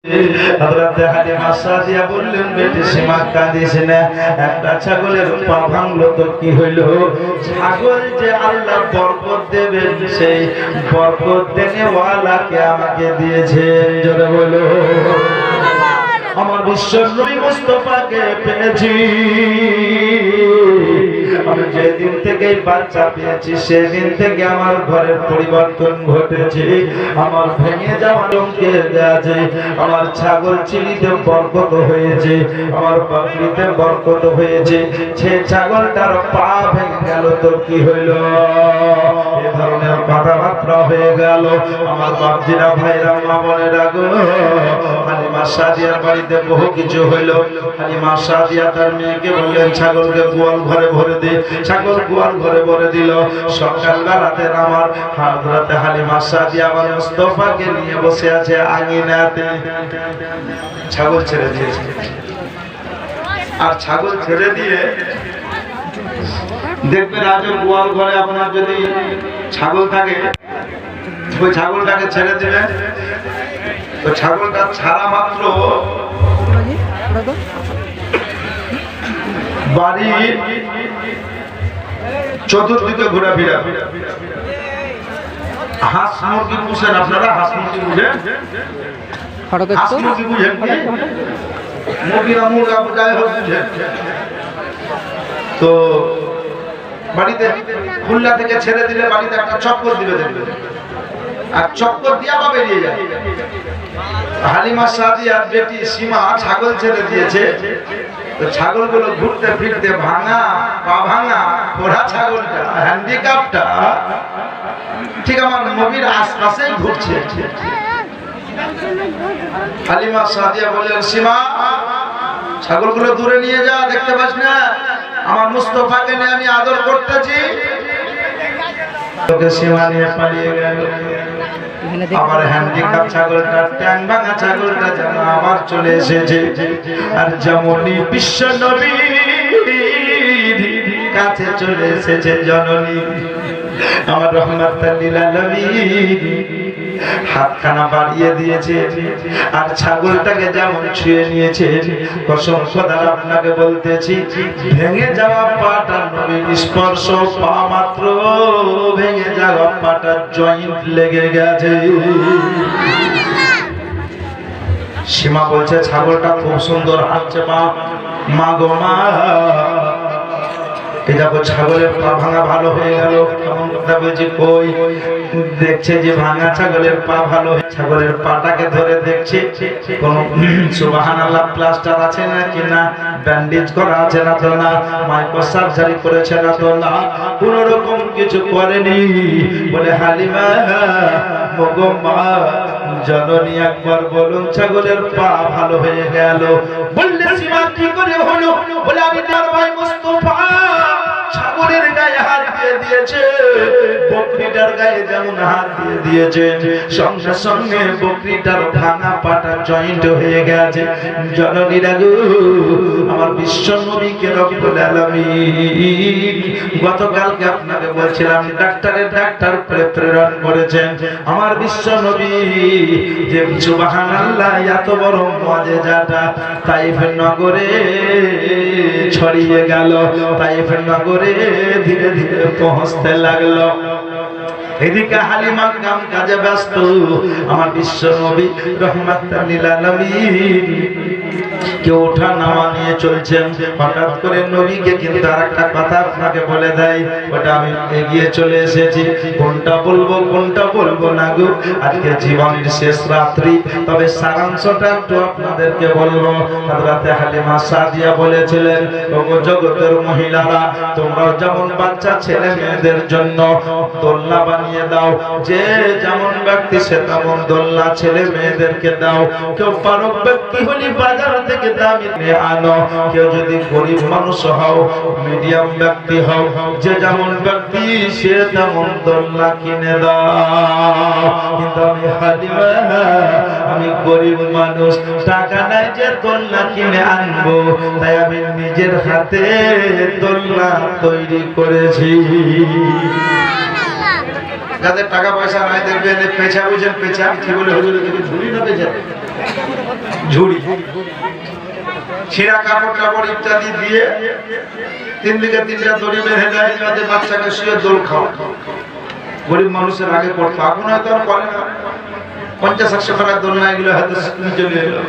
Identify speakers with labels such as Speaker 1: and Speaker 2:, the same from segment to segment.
Speaker 1: হযরত হালিমা সাদিয়া বললেন, বেটি সীমা কাঁদিস না, একটা ছাগলের পা ভাঙলো তো কি হইল? ছাগল যে আল্লাহ বরকত দেবেন, সেই বরকত দেনেওয়ালাকে আমাকে দিয়েছেন। জোরে বলো, আমার বিশ্ব নবী মুস্তাফাকে পেয়েছি। আমি যেদিন থেকে বাচ্চা পেয়েছি সেদিন থেকে আমার ঘরের পরিবর্তন ঘটেছে। আমার ভেঙে যাওয়া লঙ্কে গেছে, আমার ছাগল চিলিতে বরকত হয়েছে, আমার বকরিতে বরকত হয়েছে। সে ছাগলটার পা ভেঙে গেল তো কি হইল? এ ধরনের কথাবার্তা হয়ে গেল। আমার বাপজিরা, ভাইরা, মা বোনেরা গো, হালিমা সাদিয়ার বাড়িতে বহু কিছু হইল। হালিমা সাদিয়া তার মেয়েকে বললেন, ছাগলকে গোয়াল ঘরে ভরে দে। ছাগল গোয়াল ঘরে ভরে দিল। সকালবেলাতে আমার হযরত হালিমা সাদিয়া আমার মুস্তাফাকে নিয়ে বসে আছে আঙিনাতে। ছাগল ছেড়ে দিয়েছে, আর ছাগল ছেড়ে দিয়ে দেখবেন আজ গোয়াল ঘরে আপনার যদি ছাগল থাকে, ওই ছাগলটাকে ছেড়ে দিবেন, তো ছাগলটা ছাড়া মাত্র বাড়ির চতুর্দিকে ঘোরাফেরা। হাঁস মুরগি পুষেন আপনারা? হাঁস মুরগি বুঝেন? হাঁস মুরগি বুঝেন কি? মুরগিরা মুরগা যাই হোক বুঝেন। তো বাড়িতে খুলনা থেকে ছেড়ে দিলে বাড়িতে একটা চক্কর দিবে, দেখবে, আর চক্কর দিয়া বা বেরিয়ে যায়। হালিমা সাদিয়ার বেটি সীমা ছাগল ছেড়ে দিয়েছে। তো ছাগলগুলো ঘুরতে ফিরতে ভাঙা পা ভাঙা পোড়া ছাগলটা, হ্যান্ডিক্যাপটা ঠিক আমার নবীর আশপাশেই ঘুরছে। হালিমা সাদিয়া বললেন, সীমা ছাগলগুলো দূরে নিয়ে যা, দেখতে পাস না আমার মুস্তাফাকে নিয়ে আমি আদর করতেছি। তোকে সীমা নিয়ে পালিয়ে গেল। আবার হ্যান্ডিক্যাপ ছাগলটা, ট্যাং ভাঙা ছাগলটা যেন আবার চলে এসেছে। আর যেমনই বিশ্ব নবীর কাছে চলে এসেছে জননী আমার রহমাতুল লিল আলামিন, হাতখানা বাড়িয়ে দিয়েছে আর ছাগলটাকে যেমন ছুঁয়ে নিয়েছে। কসম খোদার আপনাকে বলতেছি, ভেঙে যাওয়া পাটা নবীর স্পর্শ, পা মাত্র ভেঙে যাওয়া পাটা জয়েন্ট লেগে গেছে। সীমা বলছে, ছাগলটা খুব সুন্দর হাঁটছে মা। মা গো মা, দেখো ছাগলের পা ভাঙা ভালো হয়ে গেল। কেমন কথা বলছি? কই দেখছে যে ভাঙা ছাগলের পা ভালো। ছাগলের পাটাকে ধরে দেখছে কোন সুবহানাল্লাহ প্লাস্টার আছে না কি না, ব্যান্ডেজ করা আছে না তো না, মাইক্রো সার্জারি করেছে না তো না, কোন রকম কিছু করেনি। বলে, হালিমা ওগো মা জননী, একবার বলুন ছাগলের পা ভালো হয়ে গেল। বললে, সীমা কি করে হলো? বলে, আমি তার ভাই মুস্তাফা ছাগলের গায়ে হাত দিয়ে দিয়েছে, বকরিটার গায়ে যেমন হাত দিয়ে দিয়েছে, সঙ্গে সঙ্গে বকরিটার ভাঙা পাটা জয়েন্ট হয়ে গেছে। জননীরা গো, আমার বিশ্ব নবীকে রব্বুল আলামিন গতকালকে আপনাকে বলছিলাম ডাক্তারের ডাক্তার প্রেরণ করেছেন। আমার বিশ্ব নবী যে সুবহানাল্লাহ এত বড় মুআজিজাটা তাইফের নগরে ছড়িয়ে গেল। তাইফের নগরে ধীরে ধীরে পৌঁছতে লাগলো। এদিকে হালিমা কাম কাজে ব্যস্ত, আমার বিশ্ব নবী রহমাতুল লিল আলামিন কেউ ওঠা নামা নিয়ে চলছেন। হঠাৎ করে নবীকে কিন্তু আর একটা কথা আপনাকে বলে দেয়, ওটা আমি এগিয়ে চলে এসেছি। কোনটা বলবো কোনটা বলবো না গো, আজকে জীবনের শেষ রাত্রি, তবে সারাংশটা একটু আপনাদেরকে বলবো। হযরত হালিমা সাদিয়া বলেছিলেন, ওগো জগতের মহিলারা, তোমরাও যেমন বাচ্চা ছেলে মেয়েদের জন্য দোলনা বানিয়ে দাও, যে যেমন ব্যক্তি সে তেমন দোলনা ছেলে মেয়েদেরকে দাও। কেউ পারক ব্যক্তি হলে বাজার থেকে দামি নিয়ে আনো, কেউ যদি গরিব মানুষ হও, মিডিয়াম ব্যক্তি হও, যে যেমন ব্যক্তি সে তেমন দোলনা কিনে দাও। কিন্তু আমি হালিমা, আমি গরিব মানুষ, টাকা নাই যে দোলনা কিনে আনবো, তাই আমি নিজের হাতে দোলনা তৈরি করেছি। যাদের টাকা পয়সা নাই দেখবেন পেঁচা, বুঝেন পেঁচা কি বলে? হুজুর ঝুলি না পেঁচা, ঝুড়ি ছিঁড়া কাপড় টাপড় ইত্যাদি দিয়ে 3 দিকে 3টা দড়ি বেঁধে দেয়, যাতে বাচ্চাকে শুয়ে দোল খাওয়া। গরিব মানুষের আগে পড়তো, এখন হয়তো আর করে না। 50-100 টাকার দোল না, এগুলো হয়তো চলে এলো।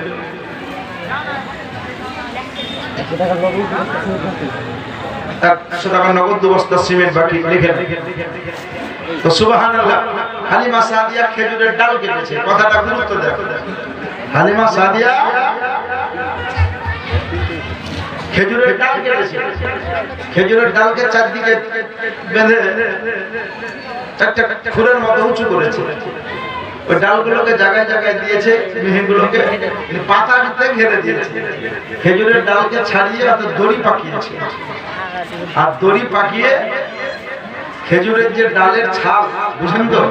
Speaker 1: 100 টাকা নগদ 2 বস্তা সিমেন্ট বাকি লিখে তো সুবহানাল্লাহ। হালিমা সাদিয়া খেজুরের ডাল কেটেছে, কথাটা গুরুত্ব দাও। হালিমা সাদিয়া খেজুরের ডাল কেটেছে, খেজুরের ডালকে চারদিকে বেঁধে একটা ফুলের মতো উঁচু করেছে। ওই ডালগুলোকে জায়গায় জায়গায় দিয়েছে, মিহিগুলোকে পাতা ভিতরে ঘিরে দিয়েছে। খেজুরের ডালকে ছাড়িয়ে দড়ি পাকিয়েছে, আর দড়ি পাকিয়ে খেজুরের যে ডালের ছাল, বুঝেন তো,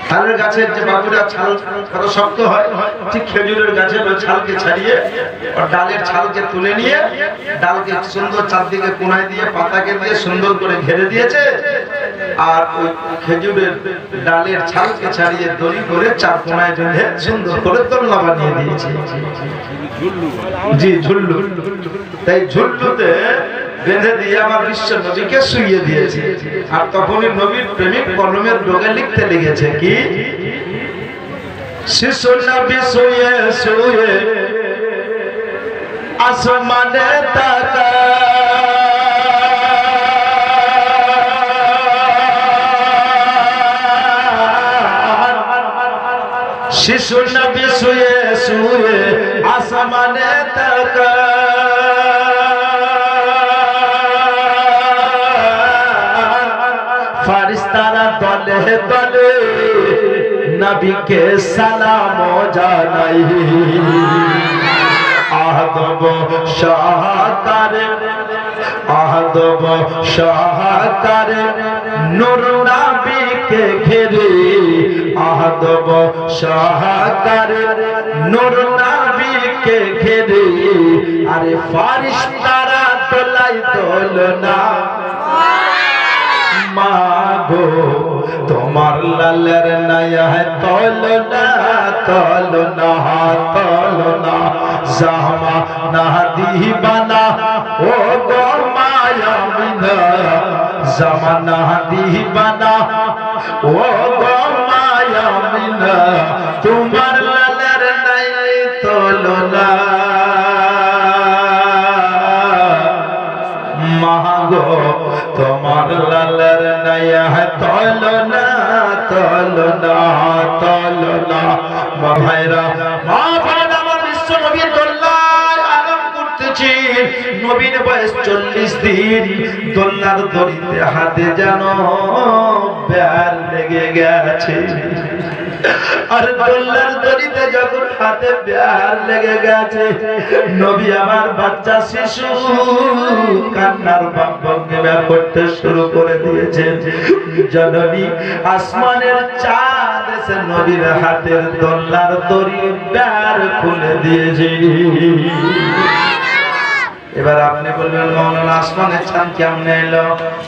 Speaker 1: তালের গাছের যে বাবুরা ছাল কত শক্ত হয়, ঠিক খেজুরের গাছের ওই ছালকে ছাড়িয়ে আর ডালের ছালকে তুলে নিয়ে ডালকে সুন্দর চারদিকে কোনায় দিয়ে পাতাকে দিয়ে সুন্দর করে ঘিরে দিয়েছে। আর ওই খেজুরের ডালের ছালকে ছাড়িয়ে দড়ি করে 4 কোনায় বেঁধে সুন্দর করে দোলনা বানিয়ে দিয়েছে। জি, ঝুল্লু। তাই ঝুল্লুতে বেঁধে দিয়ে আমার বিশ্ব নবীকে শুইয়ে দিয়েছে। আর তখনই নবীর প্রেমিক কলমের ডোকে লিখতে লেগেছে কি, শিশু নবী শুয়ে শুয়ে আসমানে তাকায়, শিশু নবী শুয়ে শুয়ে আসমানে তাকায়, ফারিস্তারা দলে দলে নবীকে সালাম জানাই। আদব শাহকারে, আদব শাহকারে নূর নবীকে ঘিরে, আদব শাহকারে নূর নবীকে ঘিরে। আরে ফারিস্তারা দোলাই দোলনা, মাগো তোমার লালের নয়া তলনা তলনা তলনা, জামা না দিবানা ও গো মায়া মিনা, জামা না দিবানা ও গো মায়া মিনা, তোমার লালের নয়া তলনা, মাগো তোমার লালের নয়া তলনা তলনা তলনা। মা ভাইরা, মা ভাইরা, আমার বিশ্ব নবী দোলনায় আরাম করতেছি। নবীর বয়স 40 দিন। দোলনার দড়িতে হাতে যেন ব্যার লেগে গেছে। আর দোলনার দড়িতে যখন হাতে ব্যার লেগে গেছে, নবী আমার বাচ্চা শিশু কান্নার ভঙ্গিমা করতে শুরু করে দিয়েছে। জননী আসমানের চাঁদ এসে নবীর হাতের দোলনার দড়ির ব্যার খুলে দিয়েছে। এবার আপনি বলবেন, মাওলানা আসমানের চাঁদ কেমনে এলো?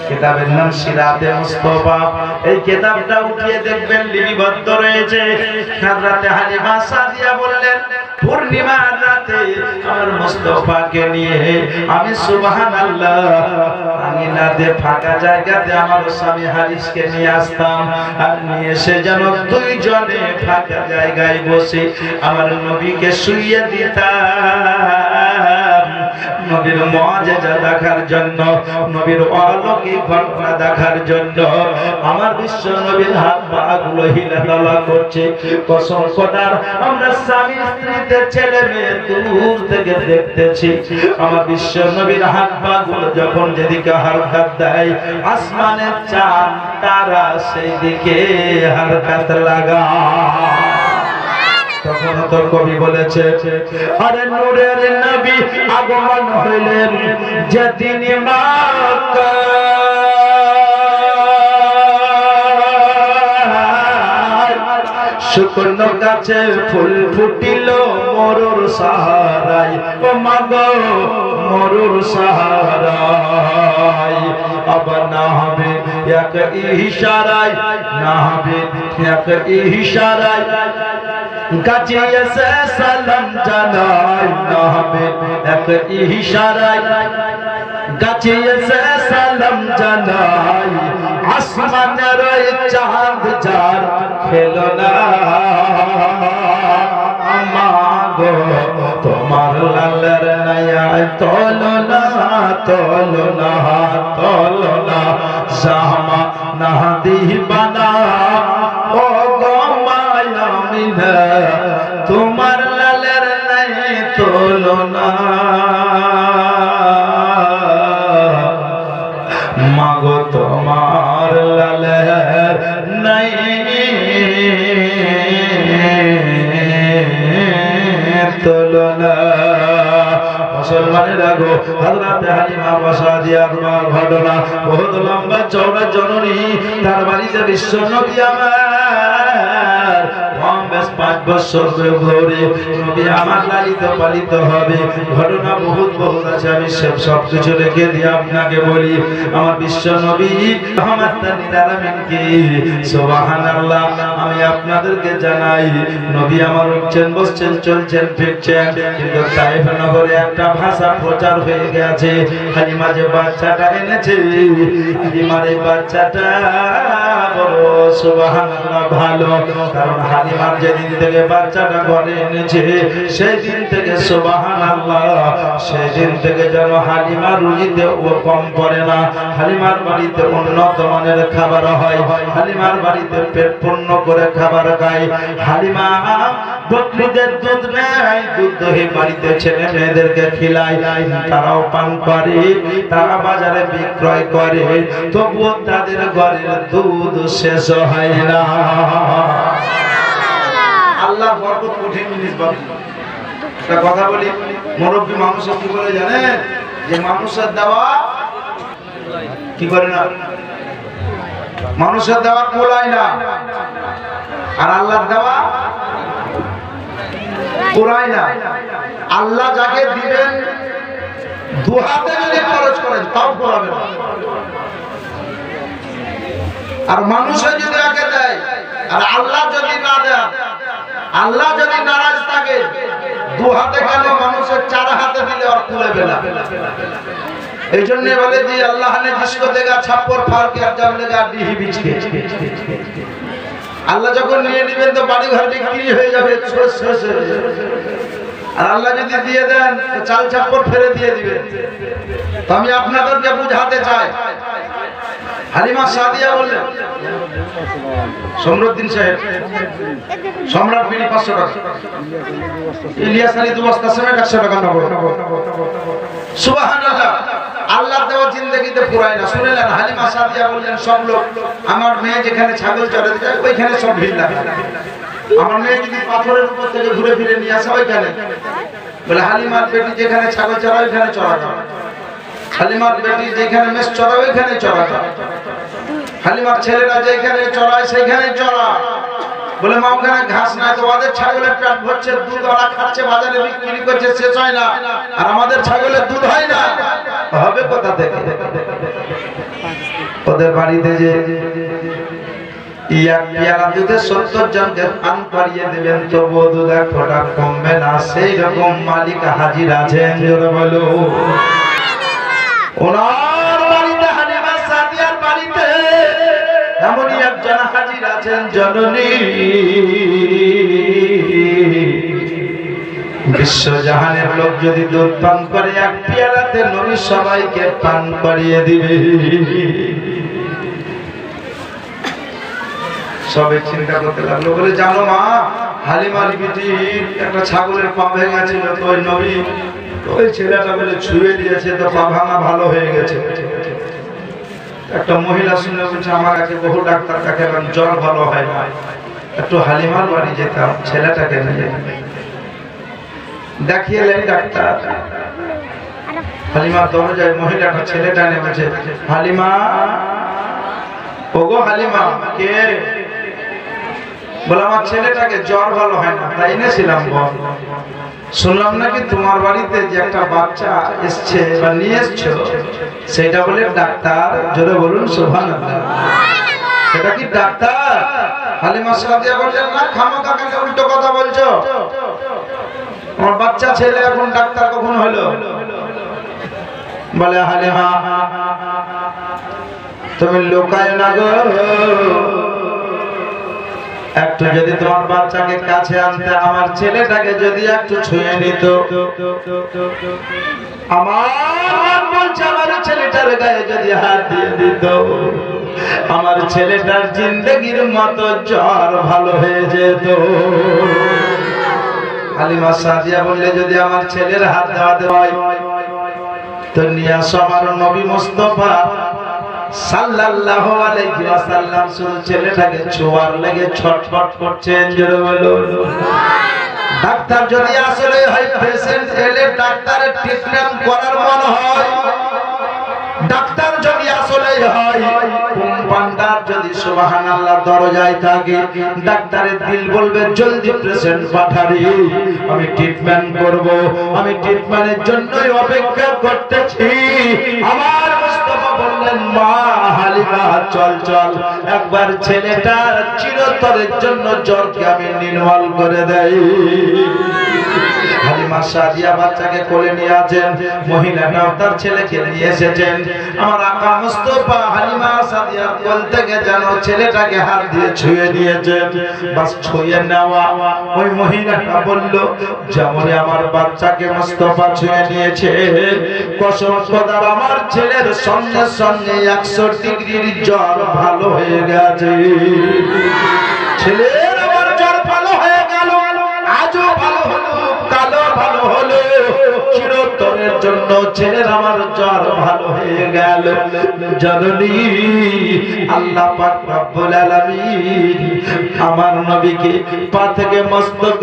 Speaker 1: কিতাবের নাম সিরাতে মুস্তাফা। এই কিতাবটা উঠিয়ে দেখবেন লিপিবদ্ধ রয়েছে। হযরত হালিমা সাদিয়া বললেন, পূর্ণিমার রাতে আমার মুস্তাফাকে নিয়ে আমি সুবহানাল্লাহ আমিনাতে ফাঁকা জায়গাতে আমার স্বামী হারিসকে নিয়ে আসতাম, আর নিয়ে এসে যেন 2 জনে ফাঁকা জায়গায় বসে আমার নবীকে শুইয়ে দিতাম। নবীর মুআজিজা দেখার জন্য, নবীর অলৌকিক ঘটনা দেখার জন্য। আমার বিশ্ব নবীর হাত পা গুলো হিলাদলা করছে। কসম খোদার, আমরা স্বামী স্ত্রীতে ছেলে মেয়ে দূর থেকে দেখতেছি। আমার বিশ্ব নবীর হাত পা গুলো যখন যেদিকে হারকাত দেয়, আসমানের চাঁদ তারা সেই দিকে হারকাত লাগায়। তখন তো কবি বলেছে, আরে নূরের নবী আগমন হইলেন যেদিন মক্কা, শুকনো গাছে ফুল ফুটিল মরুর সাহারায়, ও মাগো মরুর সাহারায়। আবার না হবে এক ইশারায়, না হবে এক ইশারায়, কাছে এসে সালাম জানাই নবী এক ইশারায় কাছে এসে সালাম জানাই আসমানের চাঁদ যার খেলনা মাগো তোমার লালের নয়া তোলনা তোলনা তোলনা জামা না দিবানা ও গো মায়া মিনা তোমার লালের নয়া তোলনা মাগো তোমার লালের নয়া তোলনা মুসলমানেরা গো হযরত হালিমা সাদিয়ার ঘটনা বহুত লম্বা চওড়া জননী তার বাড়িতে বিশ্ব নবী আমার কম বেশ 5 বছর ধরে নবী আমার লালিত পালিত হবে ঘটনা বহুত বহুত আছে আমি সব কিছু রেখে দিয়ে আপনাকে বলি আমার বিশ্ব নবী রহমাতুল লিল আলামিনকে সুবহানাল্লাহ আমি আপনাদেরকে জানাই নবী আমার উঠছেন বসছেন চলছেন ফিরছেন কিন্তু তাইফ নগরে একটা ভাষা প্রচার হয়ে গেছে হালিমা যে বাচ্চাটা এনেছে হালিমার এই বাচ্চাটা বড় সুবহানাল্লাহ ভালো কারণ হালিমার যেদিন থেকে বাচ্চাটা ঘরে এনেছে সেই দিন থেকে সুবহানাল্লাহ সেই দিন থেকে যেন হালিমার রুজিতে ও কম পড়ে না হালিমার বাড়িতে উন্নত মানের খাবার হয় হালিমার বাড়িতে পেট পূর্ণ করে খাবার খায় হালিমা বকরিদের দুধ নেয় দুধ দহি বাড়িতে ছেলে মেয়েদেরকে খিলায় তারাও পান করে তারা বাজারে বিক্রয় করে তবুও তাদের ঘরের দুধ শেষ হয় না আল্লাহ বরকত কঠিন জিনিস বাবা একটা কথা বলি মুরব্বী মানুষের কি বলে জানেন যে মানুষের দেওয়া কি করে না মানুষের দেওয়া কোলায় না আর আল্লাহর দেওয়া কোলায় না আল্লাহ যাকে দিবেন দু হাতে যদি খরচ করেন তাও কোলাবে না আর মানুষের যদি আগে দেয় আর আল্লাহ যদি না দেয় আল্লাহ যদি নারাজ থাকে দু হাতে কেন মানুষের 4 হাতে দিলে আর কুলাবে না এই জন্য বলে যে আল্লাহ ने जिसको देगा छप्पर फाड़ के और जब लेगा डीही बीच के আল্লাহ যখন নিয়ে নেবেন তো বাড়ি ঘর বিক্রি হয়ে যাবে শেষ আর আল্লাহ যদি দিয়ে দেন তো চাল ছাপ্পর ফেলে দিয়ে দিবেন তো আমি আপনাদেরকে বুঝাতে চাই হালিমা সাদিয়া বললেন সমরুদ্দিন সাহেব সম্রাট বিনি 500 টাকা ইলিয়াস আলী 2 বস্তা সিমেন্ট 100 টাকা নেব সুবহানাল্লাহ আল্লাহ দেওয়া জিন্দেগিতে পুরায় না শুনলেন হালিমা সাদিয়া বললেন সব লোক আমার মেয়ে যেখানে ছাগল চড়াতে যায় ওইখানে সব ভিড় লাগে আমার মেয়ে যদি পাথরের উপর থেকে ঘুরে ফিরে নিয়ে আসে ওইখানে বলে হালিমার বেটি যেখানে ছাগল চড়ায় ওইখানে চড়াতে হালিমার বেটি যেখানে মেষ চড়ায় ওইখানে চড়াতে হালিমার ছেলেরা যেখানে চড়ায় সেখানে চড়া বলে মা ওখানে ঘাস নাই তো ওদের ছাগলের পেট ভরছে দুধ ওরা খাচ্ছে বাজারে বিক্রি করছে শেষ হয় না আর আমাদের ছাগলের দুধ হয় না হবে কোথা থেকে ওদের বাড়িতে যে এক পেয়ালা দুধে 70 জনকে পান করিয়ে দিবেন তো দুধ এক ফোঁটা কমবে না সেই রকম মালিক হাজির আছেন জোরে বলো ওনার বাড়িতে হালিমা সাদিয়ার বাড়িতে এমনই একজন হাজির আছেন জননী বিশ্বজাহানের লোক যদি দুধ পান করে এক পেয়ালাতে নবী সবাইকে পান করিয়ে দিবে সবে চিন্তা করতে লাগলো বলে জানো মা হালিমার বিটি একটা ছাগলের পা ভেঙে গেছিল তো ওই নবী ওই ছেলেটা বলে ছুঁয়ে দিয়েছে তো পা ভাঙা ভালো হয়ে গেছে একটা মহিলা শুনে বলছে আমার কাছে বহু ডাক্তার দেখালাম জ্বর ভালো হয় না একটু হালিমার বাড়ি যেতাম ছেলেটাকে নিয়ে দেখিয়ে এলেন ডাক্তার হালিমার দরজায় মহিলাটা ছেলেটা নেমেছে হালিমা ওগো হালিমা কে বলে আমার ছেলেটাকে জ্বর ভালো হয় না তাই এনেছিলাম বল শুনলাম নাকি তোমার বাড়িতে যে একটা বাচ্চা এসছে বা নিয়ে এসছো সেটা বলে ডাক্তার জোরে বলুন সুবহানাল্লাহ সেটা কি ডাক্তার হালিমা সাদিয়া বললেন না, খামাখা কেন উল্টো কথা বলছো? আমার বাচ্চা ছেলে এখন ডাক্তার কখন হলো? বলে হালিমা তুমি লোকায় না গো, একটু যদি তোমার বাচ্চাকে কাছে আনতে, আমার ছেলেটাকে যদি একটু ছুঁয়ে নিত। আমার বলছে আমার ছেলেটার গায়ে যদি হাত দিয়ে দিত, আমার ছেলেটার জিন্দগির মতো জ্বর ভালো হয়ে যেত। হালিমা সাদিয়া বললে যদি আমার ছেলের হাত দেওয়াতে হয় তো নিয়ে আসো আমার নবী মুস্তাফা সাল্লাল্লাহু আলাইহি ওয়াসাল্লাম শুধু ছেলেটাকে ছোঁয়ার লেগে ছটফট করছেন। জোরে বলুন সুবহানাল্লাহ। ডাক্তার যদি আসলে হয় পেশেন্ট এলে ডাক্তারের ট্রিটমেন্ট করার মন হয়, ডাক্তার যদি আসলে হয় কম্পাউন্ডার যদি সুবহানাল্লাহ দরজায় থাকে, ডাক্তারের দিল বলবে জলদি পেশেন্ট পাঠারি, আমি ট্রিটমেন্ট করব, আমি ট্রিটমেন্টের জন্যই অপেক্ষা করতেছি। আমার মুস্তাফা বললেন মা হালিমা চল চল, একবার ছেলেটার চিরতরের জন্য জ্বরকে আমি নির্মূল করে দেই। হালিমা সাদিয়া বাচ্চাকে কোলে নিয়ে আছেন, মহিলাটাও তার ছেলেকে নিয়ে এসেছেন। আমার আকা মুস্তাফা হালিমা সাদিয়া কোল থেকে যেন ছেলেটাকে হাত দিয়ে ছুঁয়ে দিয়েছেন। বাস ছুঁয়ে নেওয়া ওই মহিলাটা বলল যেমনই আমার বাচ্চাকে মুস্তাফা ছুঁয়ে নিয়েছে, কসম খোদার আমার ছেলের সঙ্গে সঙ্গে 100 ডিগ্রির জ্বর ভালো হয়ে গেছে। ছেলের আমার জ্বর ভালো হয়ে গেল, আজও ভালো হলো, কালো ভালো হলো, চিরতরের জন্য ছেলের আমার জ্বর ভালো হয়ে গেল। জননী আল্লাহ পাক রব্বুল আলামিন আমার নবীকে পা থেকে মস্তক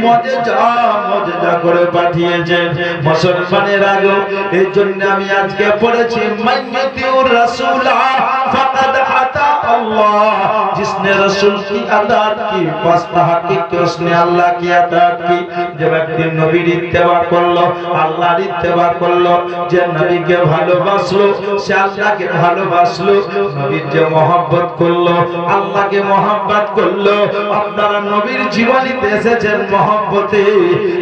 Speaker 1: মুজিজা করে পাঠিয়েছেন মুসলমানের আগে। এই জন্য আমি আজকে পড়েছি মাইয়াতিউর রাসূলা ফাকাদ আতা আল্লাহ, जिसने रसूल की अतात की वास्तहकीक के उसने अल्लाह की अतात की। যে ব্যক্তি নবীর ইত্তেবা করলো, আল্লাহর ইত্তেবা করলো, যে নবীকে ভালোবাসলো সে আল্লাহকে ভালোবাসলো, নবীর যে মহব্বত করলো আল্লাহকে মহব্বত করলো। আপনারা নবীর জীবনীতে এসেছেন মহব্বতে,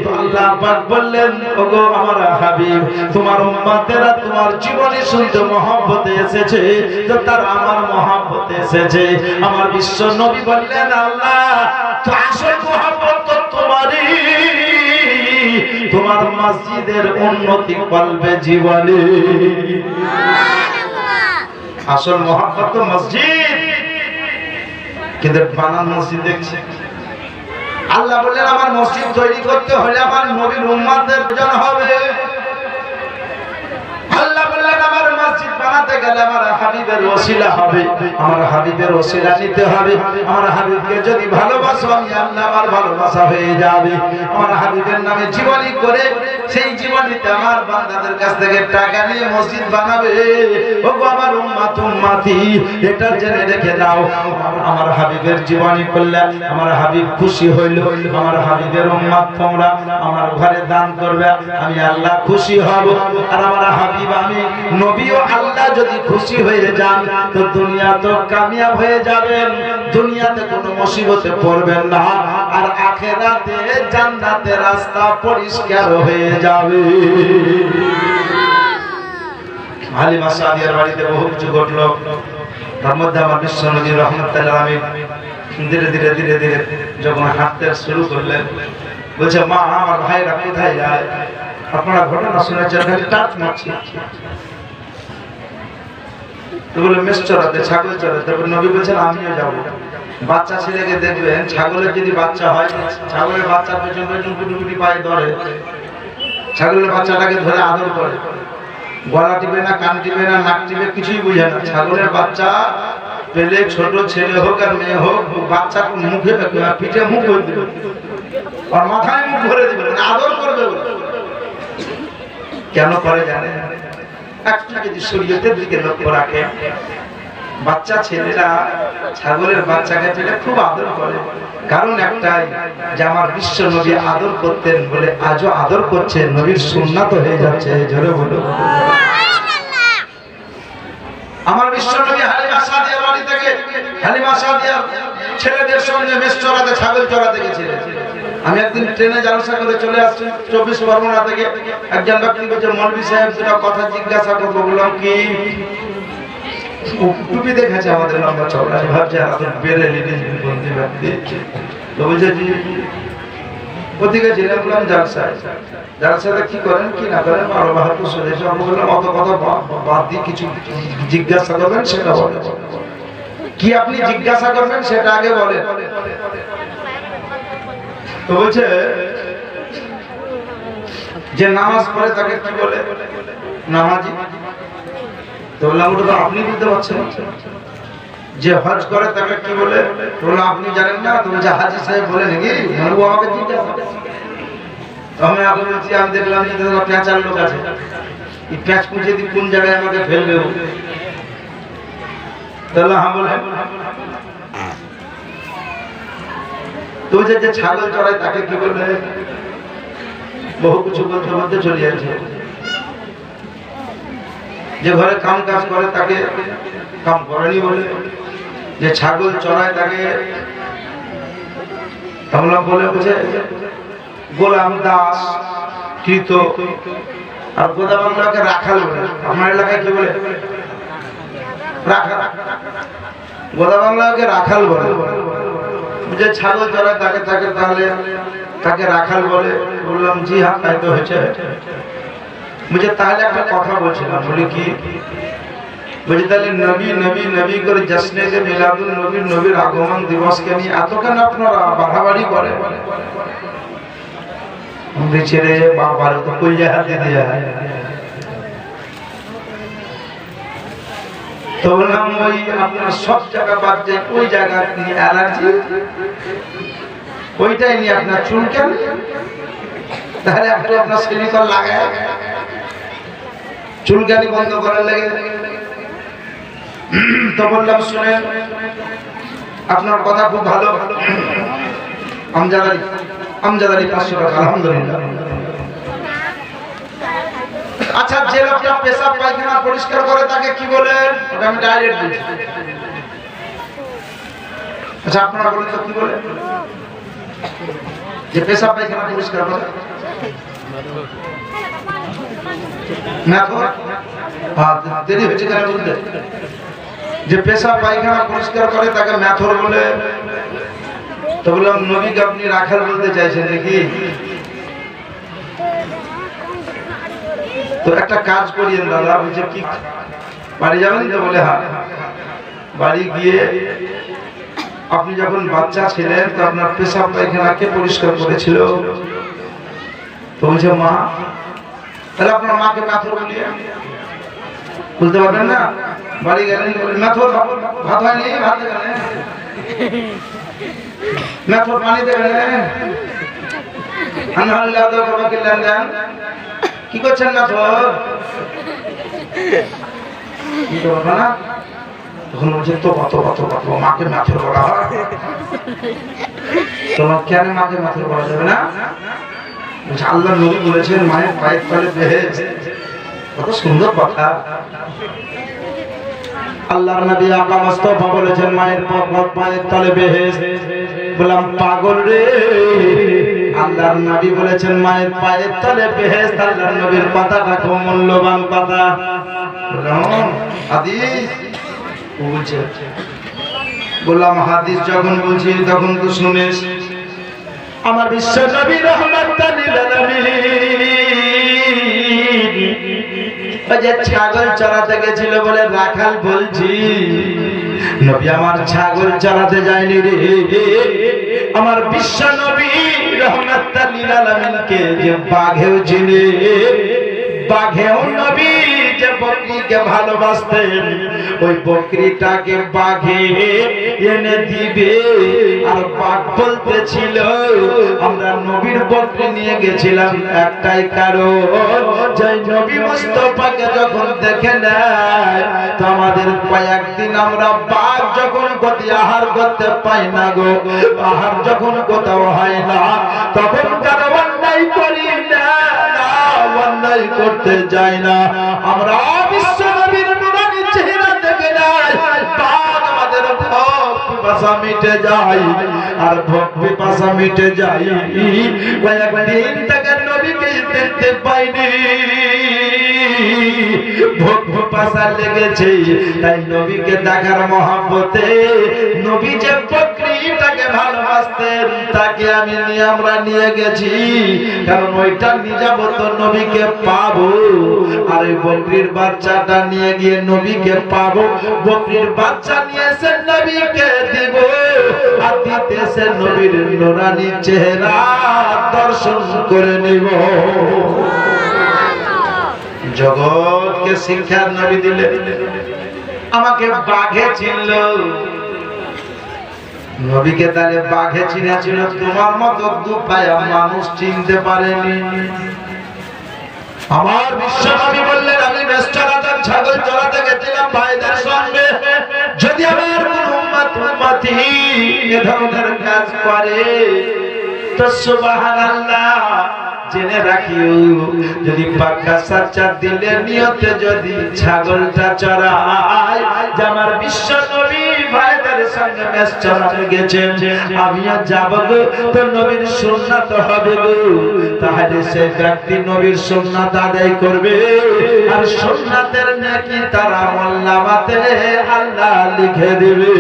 Speaker 1: তো আল্লাহ পাক বললেন ওগো আমার হাবিব, তোমার উম্মতেরা তোমার জীবনী শুনতে মহব্বতে এসেছে, তো তার আমার মহব্বতে এসেছে। আমার বিশ্ব নবী বললেন আল্লাহ আসল মহব্বত তো তোমারই, তোমার মসজিদের উন্নতি করবে জীবনে। আসল মহব্বত তো মসজিদ, কিন্তু বানান মসজিদ দেখছে। আল্লাহ বললেন আমার মসজিদ তৈরি করতে হলে আমার নবীর উম্মতদের প্রয়োজন হবে। আল্লাহ বললেন আমার মসজিদ বানাতে গেলে আমার হাবিবের ওসিলা হবে, আমার হাবিবের ওসিলা নিতে হবে। আমার হাবিবকে যদি ভালোবাসো আমি আল্লাহ আমার ভালোবাসা হয়ে যাবে। আমার হাবিবের নামে জীবনী করে সেই জীবনীতে আমার বান্দাদের কাছ থেকে টাকা নিয়ে মসজিদ বানাবে। ওগো আমার উম্মত উম্মতি এটা জেনে রেখে দাও, আমার হাবিবের জীবনী করলে আমার হাবিব খুশি হইল। আমার হাবিবের উম্মত তোমরা আমার ঘরে দান করবে, আমি আল্লাহ খুশি হব। আর আমার হাবিব আমি নবীও আল্লাহ যদি খুশি হয়ে যান তো দুনিয়া তো কামিয়াব হয়ে যাবেন, দুনিয়াতে কোনো মুসিবতে পড়বেন না, আর আখিরাতে জান্নাতের রাস্তা পরিষ্কার হয়ে যাবে। হালিমা সাদিয়ার বাড়িতে বহু কিছু ঘটলো, তার মধ্যে আমার বিশ্ব নবী রহমতুল্লাহ আলাইহি ধীরে ধীরে ধীরে ধীরে যখন হাঁটতে শুরু করলেন, বলছে মা আমার ভাইরা কোথায় যায়? আপনারা ঘটনা শুনেছেন, টাচ মারছে তো বলে মেষ চড়াতে, ছাগল চড়াতে। নবী বলছেন আমিও যাবো। বাচ্চা ছেলেকে দেখবেন, ছাগলের যদি বাচ্চা হয়, ছাগলের বাচ্চার পেছন পেছন গুটি গুটি পায়ে ধরে, ছাগলের বাচ্চাটাকে ধরে আদর করে, গলা টিপে না, কান টিপে না, নাক টিপে, কিছুই বুঝে না। ছাগলের বাচ্চা পেলে ছোট ছেলে হোক আর মেয়ে হোক, বাচ্চা মুখে পিঠে মুখ করে দিবে আর মাথায় মুখ ভরে দিবে, আদর করবে। কেন করে জানেন? একটু যদি শরীয়তের দিকে লক্ষ্য রাখে, বাচ্চা ছেলেরা ছাগলের বাচ্চাকে পেলে খুব আদর করে। কারণ একটাই যে আমার বিশ্ব নবী আদর করতেন বলে আজও আদর করছে, নবীর সুন্নাত হয়ে যাচ্ছে। জোরে বলো। আমার বিশ্বনবী হালিমা সাদিয়ার বাড়ি থেকে হালিমা সাদিয়ার ছেলেদের সঙ্গে মেষ চড়াতে ছাগল চড়াতে গেছিলেন। আমি একদিন ট্রেনে জালসা করে চলে আসছি 24 পরগনা থেকে। একজন ব্যক্তি বলছে মৌলভী সাহেব দুটো কথা জিজ্ঞাসা করবো। বললাম কি? টুপি দেখেছে আমাদের লম্বা চওড়া, ভাবছে বেড়ে বলতে ব্যক্তি তো বলছে জি ওদিকে ছিলেন। বললাম জালসায়। জালসাতে কি করেন কি না করেন আরো বাহাত্তর স্বদেশ। আমি বললাম অত কথা বাদ দিয়ে কিছু জিজ্ঞাসা করবেন সেটা বলেন। কি আপনি জিজ্ঞাসা করবেন সেটা আগে বলেন। তো বলছে যে নামাজ পড়ে তাকে কি বলে? নামাজি। তো বললাম ওটা তো আপনি বুঝতে পারছেন। যে হজ করে তাকে কি বলে? বললাম আপনি জানেন না। তো বলছে হাজি সাহেব বলে নাকি? ও আমাকে জিজ্ঞাসা। আমি আগে বলছি আমি দেখলাম যে পেঁচার লোক আছে, এই প্যাঁচ পুঁছে দিয়ে কোন জায়গায় আমাকে ফেলবে। তাহলে হ্যাঁ বলে। তো যে ছাগল চড়ায় তাকে কি বলবে? বহু কিছু বলতে বলতে চলে যাচ্ছে। যে ঘরে কাম কাজ করে তাকে কাম করেনি বলে। যে ছাগল চড়ায় তাকে আমরা বলে বুঝে গোলাম দাস কৃত। আর গোদা বাংলাকে রাখাল বলে। আমার এলাকায় কি বলে? রাখাল। গোদা বাংলাকে রাখাল বলে। যে ছাগল চড়ায় তাকে তাকে তাহলে তাকে রাখাল বলে। বললাম জি হ্যাঁ তাই তো হয়েছে। বুঝে তাহলে একটা কথা বলছিলাম। বলি কি? বুঝে তাহলে নবী নবী নবী করে জশ্নে যে মিলাদুল নবীর নবীর আগমন দিবসকে নিয়ে এত কেন আপনারা বাড়াবাড়ি করেন? ছেড়ে বাবার তো কই হাতে দেয়া। তো বললাম ওই আপনার সব জায়গা বাদ যায় ওই জায়গা নিয়ে অ্যালার্জি, ওইটাই নিয়ে আপনার চুলকান। তাহলে একটু আপনার সিলিকন লাগায় চুলকানি বন্ধ করার লাগে। তো বললাম শুনেন আপনার কথা খুব ভালো। আমজাদারি 500 টাকা আলহামদুলিল্লাহ। আচ্ছা যে লোকটা পেশাব পায়খানা পরিষ্কার করে তাকে কি বলেন? ওটা আমি ডাইরেক্ট বলছি। আচ্ছা আপনারা বলেন তো কি বলে? যে পেশাব পায়খানা পরিষ্কার করে দেরি হয়েছে কেন বলতে? যে পেশাব পায়খানা পরিষ্কার করে তাকে মেথর বলে। তো বললাম নবীকে আপনি রাখাল বলতে চাইছেন নাকি? তো একটা কাজ করিয়েন দাদা। বলছে কি বাড়ি যাবেন? তো বলে হ্যাঁ। বাড়ি গিয়ে আপনি যখন বাচ্চা ছিলেন তো আপনার পেশাব পায়খানা কে পরিষ্কার করেছিল? তো বলছে মা। তাহলে আপনার মাকে মেথর বলিয়ে বলতে পারবেন না? বাড়ি গেলেন মেথর ভাত হয়নি, ভাত দেবেন মেথর পানি দেবেন। কি করছেন মেথর? না তখন বলছে তো কত কত কত মাকে মেথর বলা হয়। তোমার কেন মাকে মেথর বলা যাবে না? আল্লাহ নবী বলেছেন মায়ের পায়ের তলে বেহেশত। কত সুন্দর কথা। আল্লাহর নবী আকা মুস্তাফা বলেছেন মায়ের পায়ের তলে বেহেশত। বললাম পাগল রে, আল্লাহর নবী বলেছেন মায়ের পায়ের তলে বেহেশত। আল্লাহর নবীর কথাটা খুব মূল্যবান কথা। বললাম হাদিস বলছে। বললাম হাদিস যখন বলছি তখন তো শুনিস। আমার বিশ্ব নবী রহমাতুল লিল আলামিন যে ছাগল চড়াতে গেছিল বলে রাখাল বলছি। নবী আমার ছাগল চড়াতে যায়নি রে। আমার বিশ্ব নবী রহমাতুল লিল আলামিনকে যে বাঘেও চিনে, বাঘেও নবী যে বকরিকে ভালোবাসতেন, ওই বকরিটাকে বাঘে এনে দিবে। আর বাঘ বলতেছিল আমরা নবীর বকরি নিয়ে গেছিলাম একটাই কারণ, যে নবী মুস্তাফাকে যখন দেখে নেয় তো আমাদের কয়েকদিন আমরা বাঘ যখন গতি আহার করতে পাই না গো, আহার যখন কোথাও হয় না তখন কারো অন্যায় করি না, অন্যায় করতে যাই না। আমরা বিশ্ব নবীর নুরানি চেহারা থেকে পিপাসা মিটে যায় আর ভোগ পিপাসা মিটে যায়। কয়েকদিন থেকে নবীকে দেখতে পাইনি, ভোগ পিপাসা লেগেছে, তাই নবীকে দেখার মহব্বতে নবী যে বকরিটাকে ভালোবাসতেন তাকে আমরা নিয়ে গেছি, কারণ ওইটা নিজাম তো নবীকে পাবো, আর ওই বকরির বাচ্চাটা নিয়ে গিয়ে নবীকে পাবো। বকরির বাচ্চা নিয়ে এসে নবীকে দিব, আর দিতে এসে নবীর নুরানি চেহারা দর্শন করে নিব। জগৎকে শিক্ষার নবী দিলে, আমাকে বাঘে চিনল, নবীকে তাহলে বাঘে চিনেছিল, তোমার মতো দুপায়া মানুষ চিনতে পারেনি। আমার বিশ্ব নবী বললেন, আমি মেষচরাতার ছাগল চড়াতে গেছিলাম ভাইদের সঙ্গে, যদি আমার কোন উম্মতি এ ধরনের কাজ করে তো সুবহানাল্লাহ জেনে রাখিও, যদি পাক্কা সাচ্চা দিলে নিয়তে যদি ছাগলটা চড়ায়, যে আমার বিশ্ব নবী ভাইদের সঙ্গে মেষ চড়াতে গেছেন, আমিও যাব গো, তো নবীর সুন্নাত হবে গো, তাহলে সেই ব্যক্তি নবীর সুন্নাত আদায় করবে, আর সুন্নাতের নেকি তার আমলনামাতে আল্লাহ লিখে দেবে।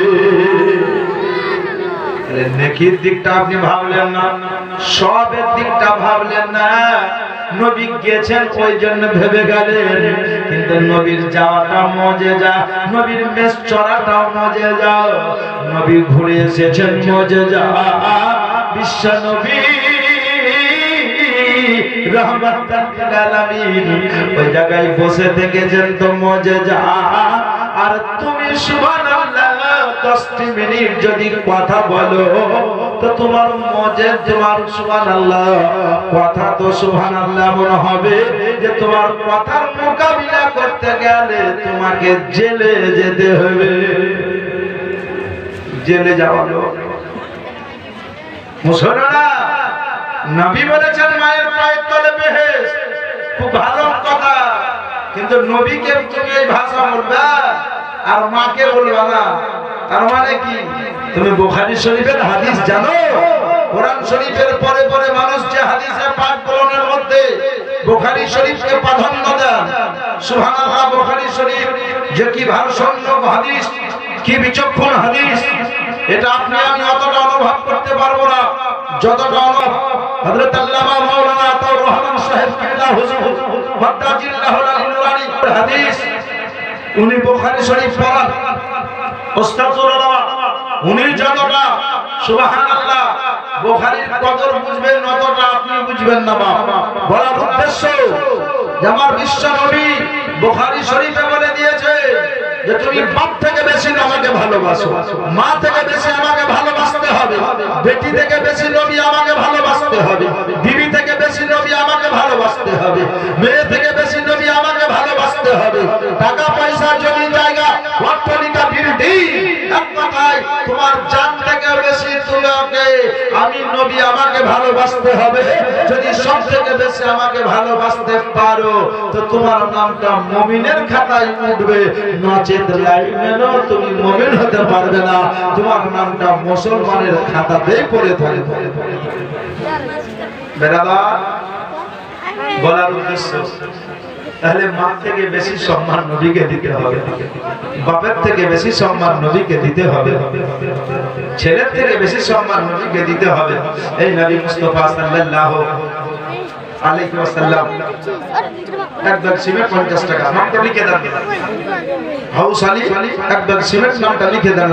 Speaker 1: নেকির দিকটা আপনি ভাবলেন না, সবের দিকটা ভাবলেন না। নবী গেছেন ওই জন্য ভেবে গেলেন, কিন্তু নবীর যাওয়াটা মজেজা, নবীর মেষ চড়াটাও মজেজা, নবী ঘুরে এসেছেন মজেজা। বিশ্ব নবী রাহমাতাল লিল আলামিন ওই জায়গায় বসে থেকেছেন তো মজেজা। আর তুমি সুবহানাল্লাহ 10 মিনিট যদি কথা বলো তো তোমার মজে, তোমার সুবহানাল্লাহ কথা তো সুবহানাল্লাহ মনে হবে যে তোমার কথার মোকাবিলা করতে গেলে তোমাকে জেলে যেতে হবে। জেলে যাওয়া মুসলমানরা, নবী বলেছেন মায়ের পায়ের তলে বেহেশত, খুব ভালো কথা, কিন্তু নবীকে তুমি এই ভাষা বলবা আর মাকে বলবা না, তার মানে কি? তুমি বুখারী শরীফের হাদিস জানো? কোরআন শরীফের পরে পরে মানুষ যে হাদিসে পাক বলনের মধ্যে বুখারী শরীফকে প্রাধান্য দেন। সুবহানাল্লাহ, বুখারী শরীফ যে কি ভারসাম্য হাদিস, কি বিচক্ষণ হাদিস, এটা আপনি আমি অতটা অনুভব করতে পারবো না যতটা অনুভব হযরত আল্লামা মাওলানা আতাউর রহমান সাহেব কিবলা হুজুর ওয়াদাজিল্লাহুল নুরানি হাদিস, উনি বুখারী শরীফ পড়ান, ওস্তাদুল আলামা, উনি যতটা সুবহানাল্লাহ বুখারীর কদর বুঝবেন ততটা আপনি বুঝবেন না। বলার উদ্দেশ্য যে আমার বিশ্ব নবী বুখারী শরীফে বলে দিয়েছে যে তুমি বাপ থেকে বেশি আমাকে ভালোবাসো, মা থেকে বেশি আমাকে ভালোবাসতে হবে, বেটি থেকে বেশি নবী আমাকে ভালোবাসতে হবে, বিবি থেকে বেশি নবী আমাকে ভালোবাসতে হবে, মেয়ে থেকে বেশি নবী আমাকে ভালোবাসতে হবে। টাকা পয়সা জমি জায়গা অট্টালিকা বিল্ডিং, এক কথায় তোমার জান থেকে বেশি তোমাকে আমি নবী আমাকে ভালোবাসতে হবে। যদি সব থেকে বেশি আমাকে ভালোবাসতে পারো তো তোমার নামটা মুমিনের খাতায় উঠবে, নচেত লাইনেও তুমি মুমিন হতে পারবে না, তোমার নামটা মুসলমানের খাতাতেই পড়ে থাকবে। বেরাদার, বলার উদ্দেশ্য তাহলে মা থেকে বেশি সম্মান নবীকে দিতে হবে, বাপের থেকে বেশি সম্মান নবীকে দিতে হবে, ছেলের থেকে বেশি সম্মান নবীকে দিতে হবে। এই নবী মুস্তাফা সাল্লাল্লাহু আলাইহি ওয়াসাল্লাম এক ব্যাগ সিমেন্ট 50 টাকা, নামটা লিখে দেন। হাউস আলী এক ব্যাগ সিমেন্ট, নামটা লিখে দেন।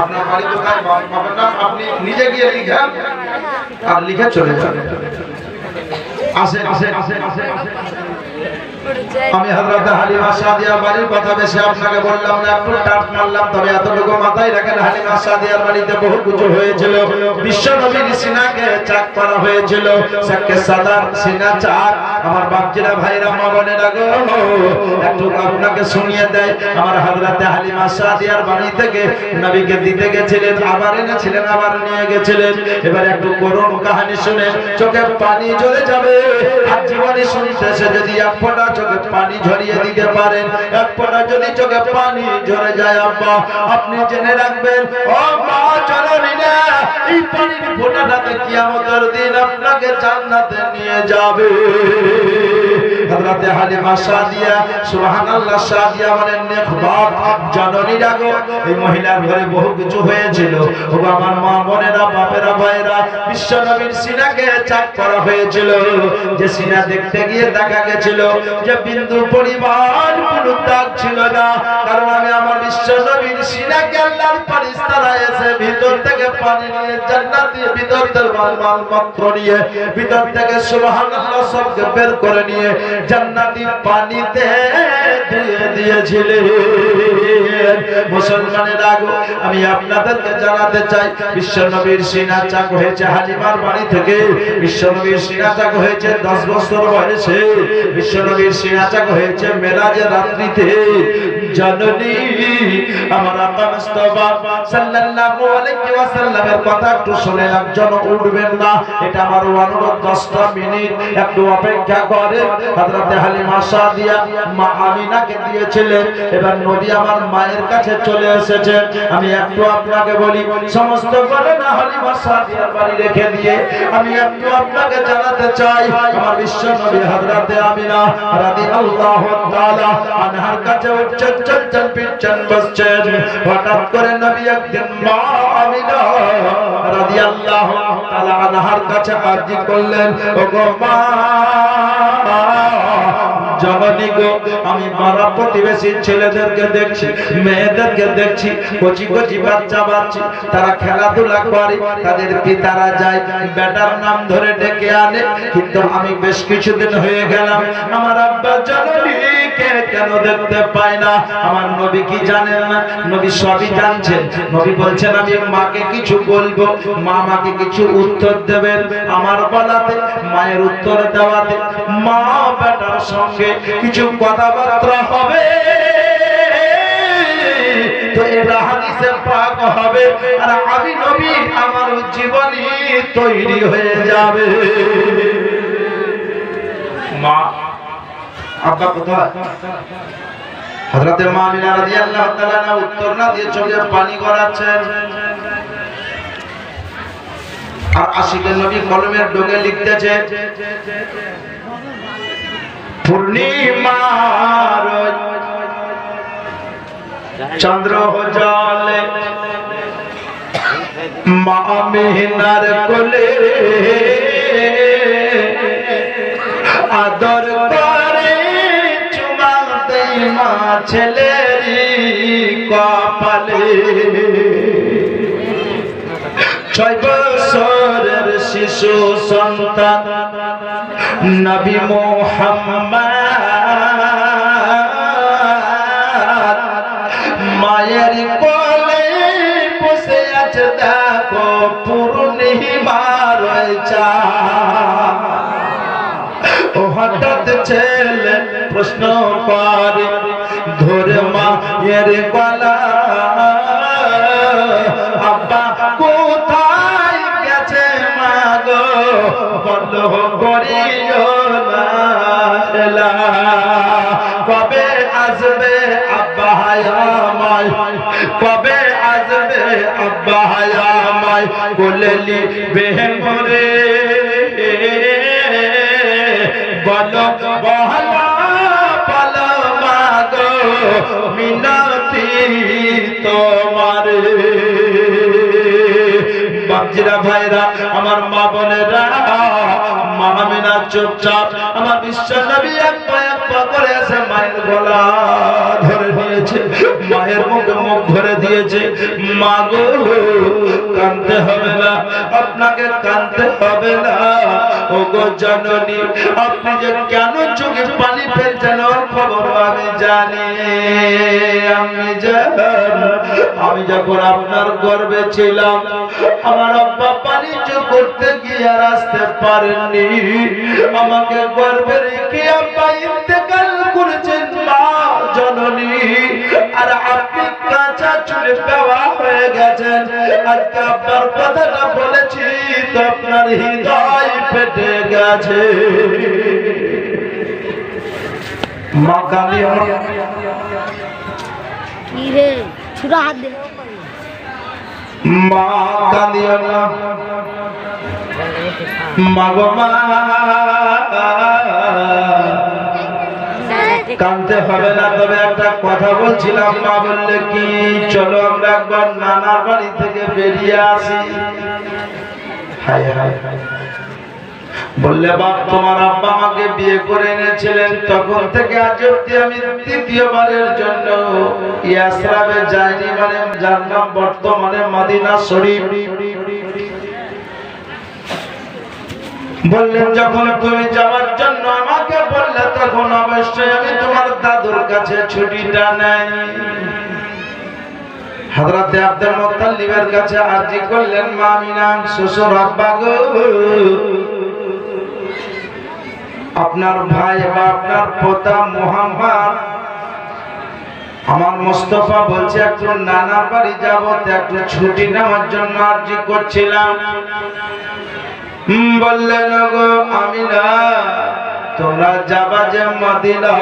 Speaker 1: আপনার বাড়ি কোথায়, বাবার নাম আপনি নিজে গিয়ে লিখেন আর লিখে চলে যান। আসেন আসেন আসেন আসেন। আমি হযরত হালিমা সাদিয়ার বাড়ির কথা বেশি আপনাকে বললাম না, একটু টাট মারলাম, তবে এতটুকু মাথায় রাখেন, হালিমা সাদিয়ার বাড়িতে বহু কিছু হয়েছিল। বিশ্ব নবীর সিনাকে চাক করা হয়েছিল, সাকে সাদার সিনা চাক। আমার বাপজিরা ভাইরা মা বোনেরা গো, একটু আপনাকে শুনিয়ে দেয়। আমার হযরত হালিমা সাদিয়ার বাড়ি থেকে নবীকে দিতে গেছিলেন, আবার এনেছিলেন, আবার নিয়ে গেছিলেন। এবার একটু করুণ কাহিনী শুনে চোখে পানি জ্বলে যাবে। আর জীবনে শুনতে এসে যদি এক ফোঁটা চোখে পানি ঝরিয়ে দিতে পারেন। এক ফোঁটা যদি চোখে পানি ঝরে যায় আব্বা, আপনি জেনে রাখবেন ও মা জননী না, এই পানির ফোঁটাটাতে কিয়ামতের দিন আপনাকে জান্নাতে নিয়ে যাবে। হযরতে হালিমা সাদিয়া সুবহানাল্লাহ, সাদিয়া মানে নেকবাত জননী রাগো। এই মহিলার ঘরে বহু কিছু হয়েছিল। ও আমার মা বোনেরা, বাপেরা, ভাইরা, বিশ্বনবীর সিনাকে চাক করা হয়েছিল। যে সিনা দেখতে গিয়ে দেখা গেছিল যে বিন্দু পরিমাণ কোনো দাগ ছিল না, কারণ আমি আমার বিশ্বনবীর সিনাকে আল্লাহর ফেরেশতারা এসে ভিতর থেকে পানি নিয়ে জান্নাতি ভিতর থেকে মাল মাত্র নিয়ে ভিতর থেকে সুবহানাল্লাহ সবকে বের করে নিয়ে জান্নাতি পানিতে ধুয়ে দিয়েছিলেন। মুসলমানের আগো আমি আপনাদেরকে জানাতে চাই, বিশ্বনবীর সিনা চাক হয়েছে হালিমার বাড়ি থেকে। বিশ্বনবীর সিনা চাক হয়েছে 10 বছর বয়সে। বিশ্বনবীর সিনা চাক হয়েছে মেরাজের রাত্রিতে। জননী আমার আব্বা মুস্তাফা সাল্লাল্লাহু আলাইহি ওয়াসাল্লামের কথা একটু শুনে একজন উঠবেন না, এটা আমার অনুরোধ। 10টা মিনিট একটু অপেক্ষা করে। হযরতে হালিমা সাদিয়া মা আমিনাকে দিয়েছিলেন। এবার নবী আমার মায়ের কাছে চলে এসেছেন। আমি একটু আপনাকে বলি, সমস্ত ঘটনা হালিমা সাদিয়ার বাড়ি রেখে দিয়ে আমি একটু আপনাকে জানাতে চাই, আমার বিশ্ব নবী হযরতে আমিনা রাদিয়াল্লাহু তাআলা আনহার কাছে উঠছেন, চলছেন, ফিরছেন, বসছেন। হঠাৎ করে নবী একদিন মা আমিনা রাদিয়াল্লাহু তাআলা আনহার কাছে আরজি করলেন, ওগো মা জননী গো, আমি পাড়া প্রতিবেশী ছেলেদেরকে দেখছি, মেয়েদেরকে দেখছি, কচি কচি বাচ্চা বাচ্চি, তারা খেলাধুলা করে, তাদের পিতারা যায় বেটার নাম ধরে ডেকে আনে, কিন্তু আমি বেশ কিছুদিন হয়ে গেলাম আমার আব্বা জননীকে কেন দেখতে পাই না। আমার নবী কি জানেন না? নবী সবই জানছেন। নবী বলছেন আমি মাকে কিছু বলবো, মা আমাকে কিছু উত্তর দেবেন। আমার বলাতে, মায়ের উত্তর দেওয়াতে মা বেটার সঙ্গে কিছু কথাবার্তা হবে, তো এটা হাদিসে পাক হবে, আর আমি নবী আমার জীবনী তৈরি হয়ে যাবে। মা আব্বা কোথায়? হযরতে মা আমিনা রাদিয়াল্লাহু তাআলা উত্তর না দিয়ে চোখে পানি গড়াচ্ছেন। আর আশিকে নবী কলমের ডগে লিখতেছে, পূর্ণিমার চন্দ্র জলে মা আমিনার কোলে আদর করে চুমা দেই মা ছেলেরি কপালে। 6 বছরের শিশু সন্তান নবী মুহাম্মদ মায়ের কোলে বসে আছে, দেখো পূর্ণিমার চাঁদ। ও হঠাৎ ছেলে প্রশ্ন করে ধরে মায়ের গলা, আব্বা কোথায় গেছে মা গো, বলো করিও না, কবে আসবে আব্বা আমায়, কবে আসবে আব্বা আমায় কোলে নিবে মোরে, বলো বহলা বলো মা গো মিনতি তোমার। বাপজিরা, ভাইরা, আমার মা বোনেরা, মা আমিনা চুপচাপ আমার বিশ্ব নবী এক পা করে এসে মায়ের গলা ধরে নিয়েছে, মায়ের মুখে মুখ ধরে দিয়েছে। মা গো, কাঁদতে হবে না, আপনাকে কাঁদতে হবে না। ও গো জননী, আপনি যে কেন চোখে পানি ফেলছেন ওর খবর আমি জানি। আমি যখন আপনার গর্ভে ছিলাম, আমার আব্বা বাণিজ্য করতে গিয়ে আর আসতে পারেননি, আমাকে গর্ভে রেখে আব্বা ইন্তেকাল করেছেন মা জননী। আর আপনি কাঁচা চুলে বেওয়া হয়ে গেছেন। আজকে আব্বার কথাটা বলেছি তো আপনার হৃদয় ফেটে গেছে। মা কাঁদিও না।
Speaker 2: কি রে ছুরা হাত দে।
Speaker 1: মা কাঁদিও না, মা গো মা কাঁদতে হবে না। তবে একটা কথা বলছিলাম, মা বললে কি চলো আমরা একবার নানার বাড়ি থেকে বেরিয়ে আসি। হায় হায় হায়, বললে বাপ তোমার আব্বা আমাকে বিয়ে করে এনেছিলেন, তখন থেকে আজ অবধি আমি তৃতীয়বারের জন্য ইয়াসরাবে যাইনি, মানে যার নাম বর্তমানে মদিনা শরীফ। বললেন যখন তুমি যাওয়ার জন্য আমাকে বললে, তখন অবশ্যই আমি তোমার দাদুর কাছে ছুটিটা নেই। হযরতে আব্দুল মুত্তালিবের কাছে আরজি করলেন, মা আমিনা শ্বশুর আব্বা গো, আপনার ভাই বা আপনার পোতা মুহাম্মদ আমার মুস্তাফা বলছে একটু নানার বাড়ি যাব, একটু ছুটি নেওয়ার জন্য আরজি করছিলাম। বললেন গো আমিনা তোমরা যাবা যে মদিনা,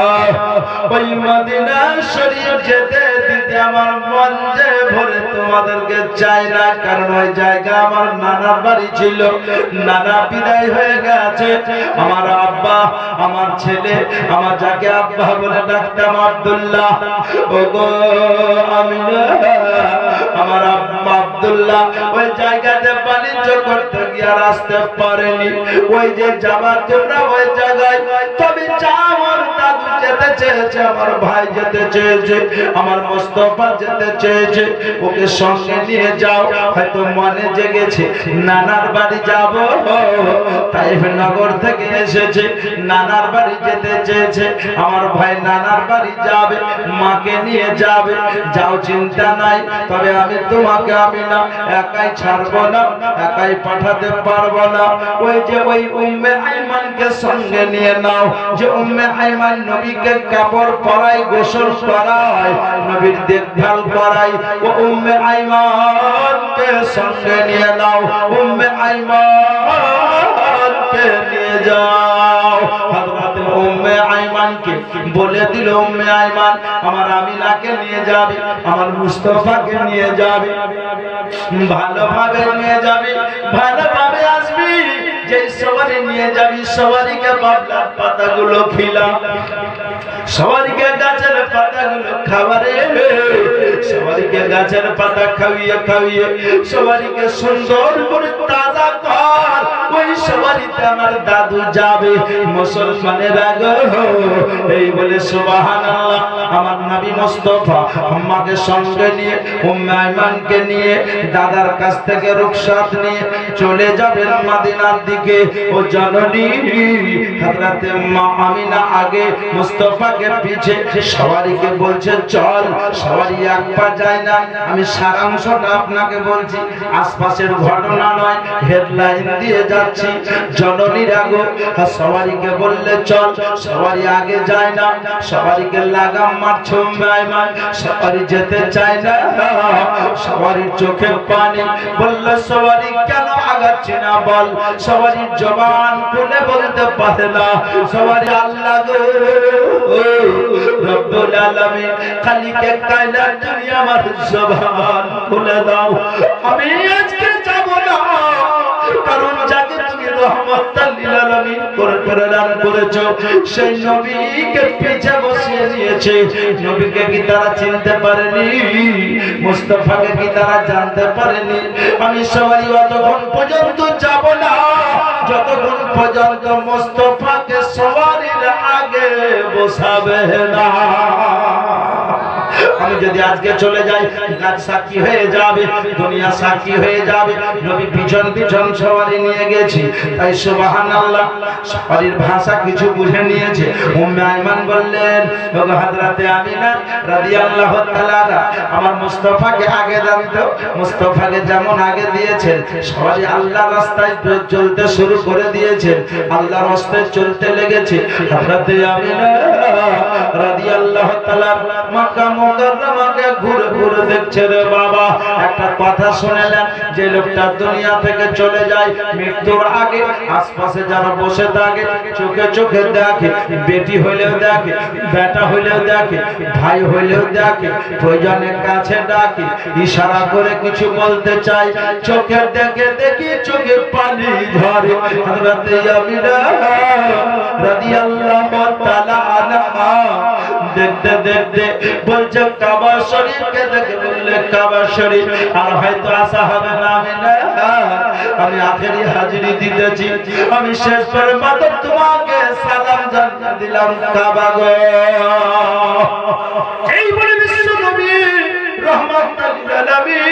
Speaker 1: ওই মদিনা শরীফ যেতে দিতে আমার মন যে ভরে তোমাদেরকে চাই না, কারণ ওই জায়গা আমার নানার বাড়ি ছিল। নানা বিদায় হয়ে গেছে, আমার আব্বা আমার ছেলে আমার যাকে আব্বা বলে ডাকতাম আব্দুল্লাহ, ও গো আমিনা আমার আব্বা আব্দুল্লাহ ওই জায়গাতে বাণিজ্য করতে গিয়ে আর আসতে পারেনি। ওই যে যাবা তোমরা ওই জায়গায়, তবে আমার দাদু যেতে চেয়েছে, আমার ভাই যেতে চেয়েছে, আমার মুস্তাফা যেতে চেয়েছে, ওকে সঙ্গে নিয়ে যাও। হয়তো মনে জেগেছে নানার বাড়ি যাব, তাইফ নগর থেকে এসেছে, নানার বাড়ি যেতে চেয়েছে, আমার ভাই নানার বাড়ি যাবে, মাকে নিয়ে যাবে। যাও চিন্তা নাই, তবে আমি তোমাকে আমি না একাই ছাড়বো না, একাই পাঠাতে পারবো না। ওই যে ওই উম্মে আইমানকে সঙ্গে নিয়ে নাও, যে উম্মে আইমান নবীকে কাপড় পরায়, গোসল করায়, নবীর দেখভাল করায়, ও উম্মে আইমানকে সঙ্গে নিয়ে নাও, উম্মে আইমানকে নিয়ে যাও। হযরত উম্মে আইমানকে বলে দিল, উম্মে আইমান আমার আমিনাকে নিয়ে যাবে, আমার মুস্তাফাকে নিয়ে যাবে, ভালোভাবে নিয়ে যাবে, ভালোভাবে আসবি। যে সবারই নিয়ে যাবি সবারইকে বাবলার পাতাগুলো খিলা, সবারইকে গাছের পাতাগুলো খাবারে, সবারইকে গাছের পাতা খাইয়ে খাইয়ে সবারইকে সুন্দর করে তাজা কর। ওই সবারইতে আমার দাদু যাবে। মুসলমানের আগে এই বলে সুবহানাল্লাহ, আমার নবী মুস্তাফা আম্মাকে সঙ্গে নিয়ে উম্মে আইমানকে নিয়ে দাদার কাছ থেকে রুখসাত নিয়ে চলে যাবেন মদিনার দিকে। ও জননী হযরতে মা আমিনা আগে, মুস্তাফাকে পিছে, সবারইকে বলছে চল, সবারই এক পা যায় না। আমি সারাংশটা আপনাকে বলছি, আশপাশের ঘটনা নয়, হেডলাইন দিয়ে যাচ্ছি। জননীর আগে সবারইকে বললে চল, সবারই আগে যায় না, সবারইকে লাগাম মারছে উম্মে আইমান, সবারই যেতে চায় না, সবারই চোখে পানি। বলল সবারই কেন আগাচ্ছে না বল, সবারই জবান খুলে বলতে পারে না, সবারই আল্লাহ গো রব্বুল আলামিন খালিকে কায়নাত তুমি আমার জবান খুলে দাও। আমি আজকে যাব না, কারণ যাকে তুমি রহমাতাল লিল আলামিন করে প্রেরণ করেছো, সেই নবীকে পিছে বসিয়ে দিয়েছে। নবীকে কি তারা চিনতে পারেনি? মুস্তাফাকে কি তারা জানতে পারেনি? আমি সবারই অতক্ষণ পর্যন্ত যাব না যতক্ষণ পর্যন্ত মুস্তাফাকে সবারই আগে বসাবে না। আমি যদি আজকে চলে যাই, গাছ সাক্ষী হয়ে যাবে, দুনিয়া সাক্ষী হয়ে যাবে। নবী পিছন পিছন সবারই নিয়ে গেছি, তাই সুবহানাল্লাহ সবারই ভাষা কিছু বুঝে নিয়েছে। উম্মে আইমান বললেন, ওগো হযরতে আমিনা রাদিয়াল্লাহু তাআলা আমার মুস্তাফাকে আগে দেন তো। মুস্তাফাকে যেমন আগে দিয়েছেন, সবারই আল্লাহর রাস্তায় চলতে শুরু করে দিয়েছেন, আল্লাহর রাস্তায় চলতে লেগেছে। হযরতে আমিনা রাদিয়াল্লাহু তাআলার মক্কা মুকাররমাকে ঘুরে ঘুরে দেখছে রে বাবা। একটা কথা শুনেলেন, যে লোকটা দুনিয়া থেকে চলে যায় মৃত্যুর আগে আশপাশে যারা বসে থাকে চোখে চোখে দেখে, বেটি হইলেও দেখে, বেটা হইলেও দেখে, ভাই হইলেও দেখে, প্রয়োজনের কাছে ডাকে, ইশারা করে কিছু বলতে চাই, চোখে দেখে দেখি চোখে পানি ঝরে। হযরত আমিনা রাদিয়াল্লাহু তাআলা আনহা দেখতে দেখতে বলছে কাবা শরীফকে দেখে বললে কাবা শরীফ আর হয়তো আসা হবে না। আমি আখেরি হাজিরি দিতেছি, আমি শেষ করে মাত্র তোমাকে সালাম জানিয়ে দিলাম কাবা গো। এই বলে বিশ্ব নবী রহমাতুল আলামিন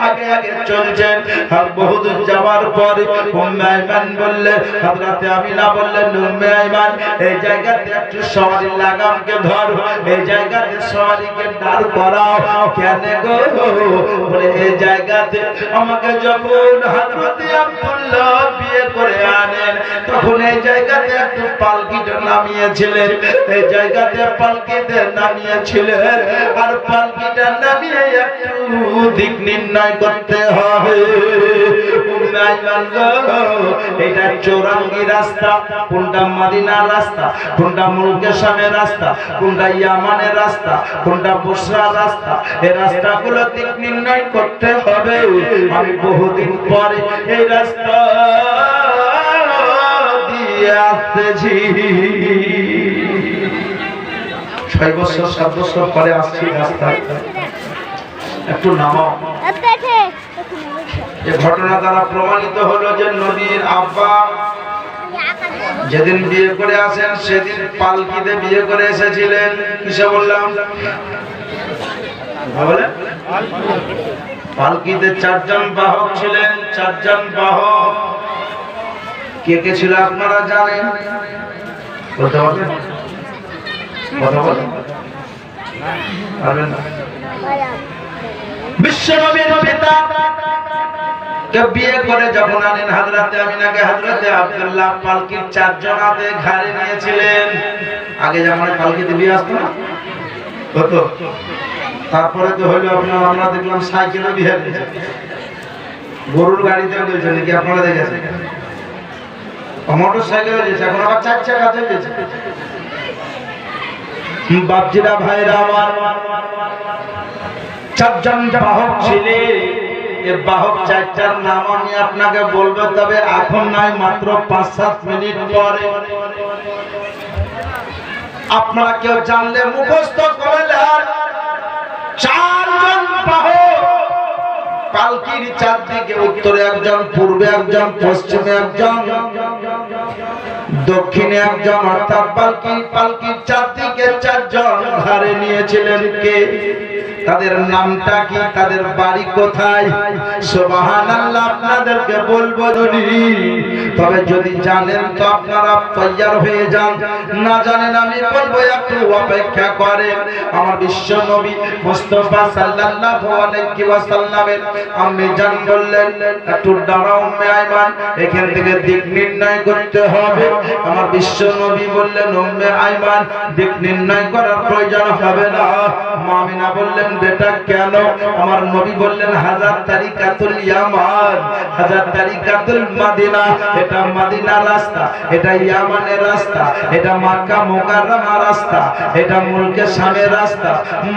Speaker 1: আগে আগে চলছেন। আর বহুদূর যাওয়ার পরে উম্মে আইমান বললেন, হযরত আমিনা বললেন, উম্মে আইমান এই জায়গাতে একটু সওয়ারি লাগামকে ধর, এই জায়গাতে সওয়ারিকে দাঁড় করাও। কেন গো? বলে এই জায়গাতে আমাকে যখন হযরত আব্দুল্লাহ বিয়ে করে আনেন তখন এই জায়গাতে একটু পালকিটা নামিয়েছিলেন, এই জায়গাতে পালকিতে নামিয়েছিলেন। আর পালকিটা নামিয়ে একটু দিক নির্ণয় করতে হবে। উম্মে আইমান গো, এটা চৌরাঙ্গি রাস্তা, কোনটা মদিনার রাস্তা, কোনটা মুলকে শামের রাস্তা, কোনটা ইয়ামানের রাস্তা, কোনটা বুশরার রাস্তা, এই রাস্তাগুলো দিক নির্ণয় করতে হবে। আমি বহুদিন পরে এই রাস্তা দিয়ে আসতেছি, 6 বছর 7 বছর পরে আসছি রাস্তায়। একটু নামাও। এই ঘটনা দ্বারা প্রমাণিত হলো যে নবীর আব্বা যেদিন বিয়ে করে আসেন সেদিন পালকিতে বিয়ে করে এসেছিলেন। কিসে বললাম? পালকিতে 4 জন বাহক ছিলেন, 4 জন বাহক। কে কে ছিল আপনারা জানেন? বলতে পারবেন? কথা বলেন। পারবেন না? বিশ্বনবীর পিতা কে বিয়ে করে যখন আনেন হযরত আমিনাকে, হযরত আব্দুল্লাহ পালকির 4 জন হাতে ঘাড়ে নিয়েছিলেন। আগে যেমন পালকিতে বিয়ে আসতো না হতো, তারপরে তো হইলো আপনার আমরা দেখলাম সাইকেলে বিয়ে হয়েছে, গরুর গাড়িতেও গেছে নাকি আপনারা দেখেছেন, মোটর সাইকেলে গেছে, এখন আবার 4 চাকাতে গেছে। বাপজিরা ভাইরা আমার, 4 জন বাহক ছিলেন। এই বাহক 4টার নাম আমি আপনাকে বলবো, তবে এখন নয়, মাত্র 5-7 মিনিট পরে। আপনারা কেউ জানলে মুখস্থ করলেন। 4 জন বাহক, পালকির চারদিকে, উত্তরে একজন, পূর্বে একজন, পশ্চিমে একজন, দক্ষিণে একজন, অর্থাৎ পালকির চারদিকে 4 জন ঘাড়ে নিয়েছিলেন। কে? তাদের নামটা কি, তাদের বাড়ি কোথায়? সুবহানাল্লাহ, আপনাদেরকে বলবো যদি, তবে যদি জানেন তো আপনারা তৈয়ার হয়ে যান, না জানেন আমি বলবো একটু অপেক্ষা করেন। আমার বিশ্ব নবী মুস্তাফা সাল্লাল্লাহু আলাইহি ওয়াসাল্লামের আম্মি জান বললেন, একটু দাঁড়াও উম্মে আইমান, এখান থেকে দিক নির্ণয় করতে হবে। আমার বিশ্ব নবী বললেন, উম্মে আইমান দিক নির্ণয় করার প্রয়োজন হবে না। মা আমিনা বললেন, বেটা কেন? আমার নবী বললেন, হাজার তারিকাতুল ইয়ামান, হাজার তারিকাতুল মদিনা। এটা মদিনা রাস্তা, এটা ইয়ামানের রাস্তা, এটা মক্কা মুকাররমা রাস্তা, এটা মুলকে শামের রাস্তা।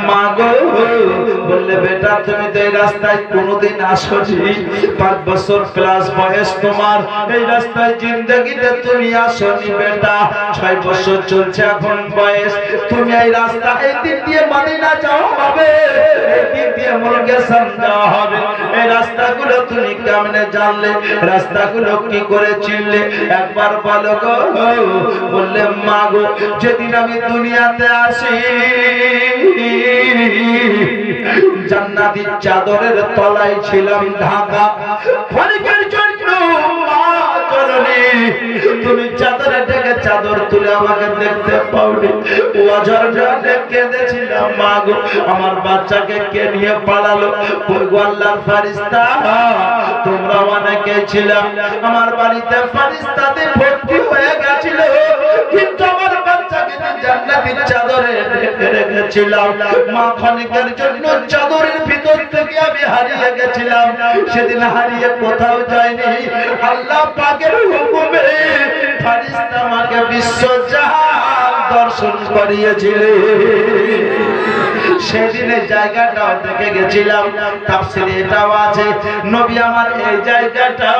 Speaker 1: মা গো, বললে বেটা তুমি তো এই রাস্তায় কোনোদিন আসোনি, 5 বছর প্লাস বয়স তোমার, এই রাস্তায় জিন্দেগিতে তুমি আসোনি বেটা, 6 বছর চলছে এখন বয়স, তুমি এই রাস্তা, এই দিক দিয়ে মদিনা যাওয়া হবে, এই দিক দিয়ে মুলকে শাম যাওয়া হবে। এই রাস্তাগুলো তুমি কেমনে জানলে? রাস্তাগুলো কি করে চিনলে? একবার বলো গো। বললে, মা গো, যেদিন আমি দুনিয়াতে আসি জান্নাতি চাদরের তলায় ছিলাম ঢাকা, ফরিকের জন্য মা জননী তুমি চাদরে ঢেকে চাদর তুলে আমাকে দেখতে পাওনি, ওয়াজর জন্য কেঁদেছিলাম। মা গো, আমার বাচ্চাকে কে নিয়ে পালালো? ওই গো আল্লাহর ফেরেশতা, তোমরা অনেকে ছিলাম, আমার বাড়িতে ফেরেশতাতে ভর্তি হয়ে গেছিল, কিন্তু আমার বাচ্চাকে জান্নাত নবীর চাদরে ঢেকে রেখেছিলাম। মা ক্ষণিকের জন্য চাদরের ভিতর থেকে আমি হারিয়ে গেছিলাম। সেদিন হারিয়ে কোথাও যায়নি, আল্লাহ পাকের হুকুমে ফেরেশতা আমাকে বিশ্বজাহান দর্শন করিয়েছিলেন। সেদিনে জায়গাটাও দেখে গেছিলাম। তাফসীরে এটাও আছে, নবী আমার এই জায়গাটা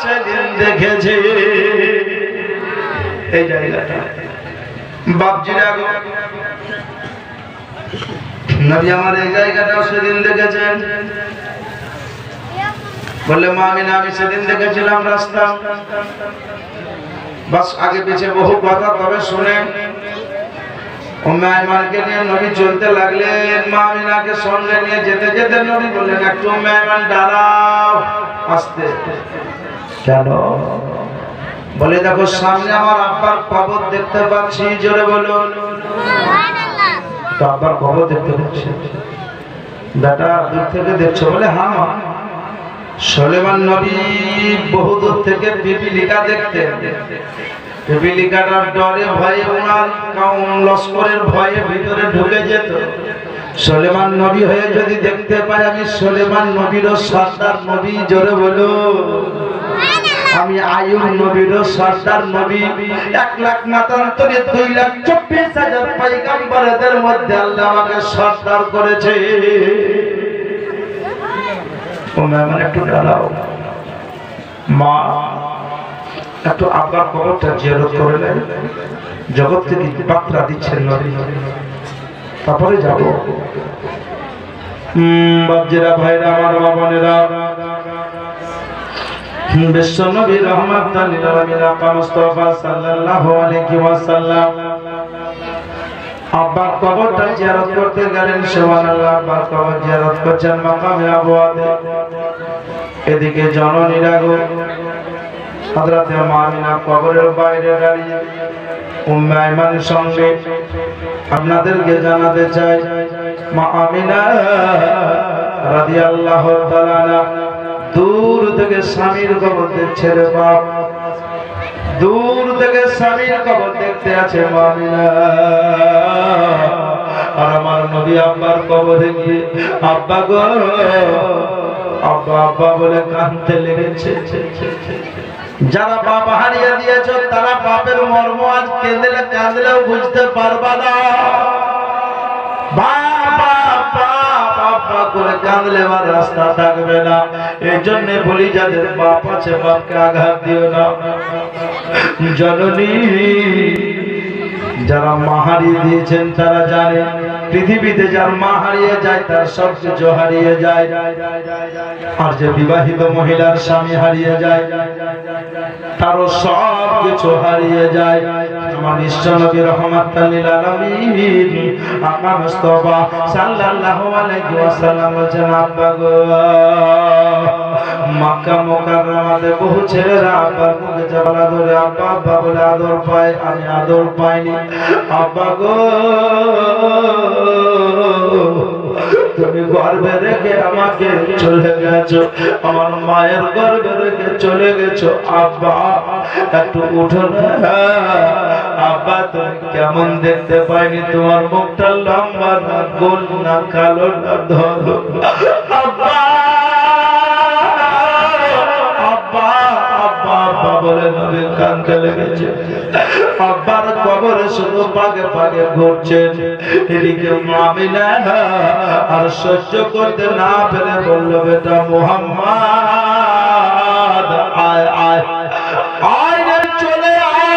Speaker 1: সেদিন দেখেছে। এই জায়গাটা বাপজিরা গো, নবী আমার এই জায়গাটাও সেদিন দেখেছেন। বললে মা আমিনা আমি সেদিন দেখেছিলাম রাস্তা। বাস আগে পিছে বহু কথা, তবে শুনেন। উম্মে আইমানকে নিয়ে নবী চলতে লাগলেন। মা আমিনাকে সঙ্গে নিয়ে যেতে যেতে নবী বললেন, একটু উম্মে আইমান দাঁড়াও, আসতে। কেন? বলে দেখো সামনে আমার আব্বার কবর দেখতে পাচ্ছি। জোরে বলুন। তো আব্বার কবর দেখতে পাচ্ছি? বেটা দূর থেকে দেখছো? বলে হ্যাঁ মা। সুলাইমান নবী বহু দূর থেকে পিপিলিকা দেখতেন। পিপিলিকাটার ডরে ভয়ে ওনার লস্করের ভয়ে ভিতরে ঢুকে যেত। সুলাইমান নবী হয়ে যদি দেখতে পাই আমি সুলাইমান নবীরও সর্দার নবী। জোরে বলো। আমি আইয়ুব নবীরও সর্দার নবী। 1 লাখ মাতান্তরে 2,24,000 পয়গম্বরদের মধ্যে আল্লাহ আমাকে সর্দার করেছে। ও মেহমান একটু দাঁড়াও, মা একটু আব্বার কবরটা জিয়ারত করে নেন। জগৎ থেকে বার্তা দিচ্ছেন নবী, তারপরে যাব। বাপজিরা ভাইরা আমার মা বোনেরা, বিশ্ব নবী রহমাতুল লিল আলামিন আকা মুস্তাফা সাল্লাল্লাহু আলাইহি ওয়াসাল্লাম আব্বার কবরটা জিয়ারত করতে গেলেন। সুবহানাল্লাহ, আব্বার কবর জিয়ারত করছেন মাকামে আবওয়াতে। এদিকে জননীরা গো, হযরতে মা আমিনা কবরের বাইরে দাঁড়িয়ে উম্মে আইমানের সঙ্গে আপনাদেরকে জানাতে চাই, মা আমিনা রাদিয়াল্লাহু তাআলা আনহা দূর থেকে স্বামীর কবর দেখছে রে বাপ। দূর থেকে স্বামীর কবর দেখতে আছে মা আমিনা। আর আমার নবী আব্বার কবরে গিয়ে আব্বা গো, আব্বা আব্বা বলে কাঁদতে লেগেছে। যারা বাপ হারিয়ে দিয়েছো তারা বাপের মর্ম আজ কেঁদলে কাঁদলেও বুঝতে পারবা না। করে কাঁদলে আর রাস্তা থাকবে না। এই জন্য বলি যাদের বাপ আছে বাপকে আঘাত দিও না। জননী যারা মা হারিয়ে দিয়েছেন তারা জানে পৃথিবীতে যার মা হারিয়ে যায় তার সব কিছু হারিয়ে যায়। আর যে বিবাহিত মহিলার স্বামী হারিয়ে যায় তারও সব কিছু হারিয়ে যায়। আমার বিশ্বনবী রহমাতুল লিল আলামিন আকা মুস্তাফা সাল্লাল্লাহু আলাইহি ওয়াসাল্লাম বলেন, আব্বা গো, মক্কা মুকাররমাতে বহু ছেলেরা আব্বার মুখে চাপলা ধরে আব্বা আব্বা বলে আদর পায়, আমি আদর পাইনি। আব্বা গো, তুমি গর্ভে রেখে আমাকে চলে গেছো, আমার মায়ের গর্ভে রেখে চলে গেছো। আব্বা একটু উঠো না। আব্বা তুমি কেমন দেখতে পাইনি, তোমার মুখটা লম্বা না গোল না কালো না ধরো। আব্বা আব্বা আব্বা আব্বা বলে নবী কাঁদতে লেগেছে। আব্বার কবরে শুধু পাগে পাগে ঘুরছেন। এদিকে মা আমিনা আর সহ্য করতে না পেরে বলল, বেটা মুহাম্মদ আয় আয় আয় রে, চলে আয়,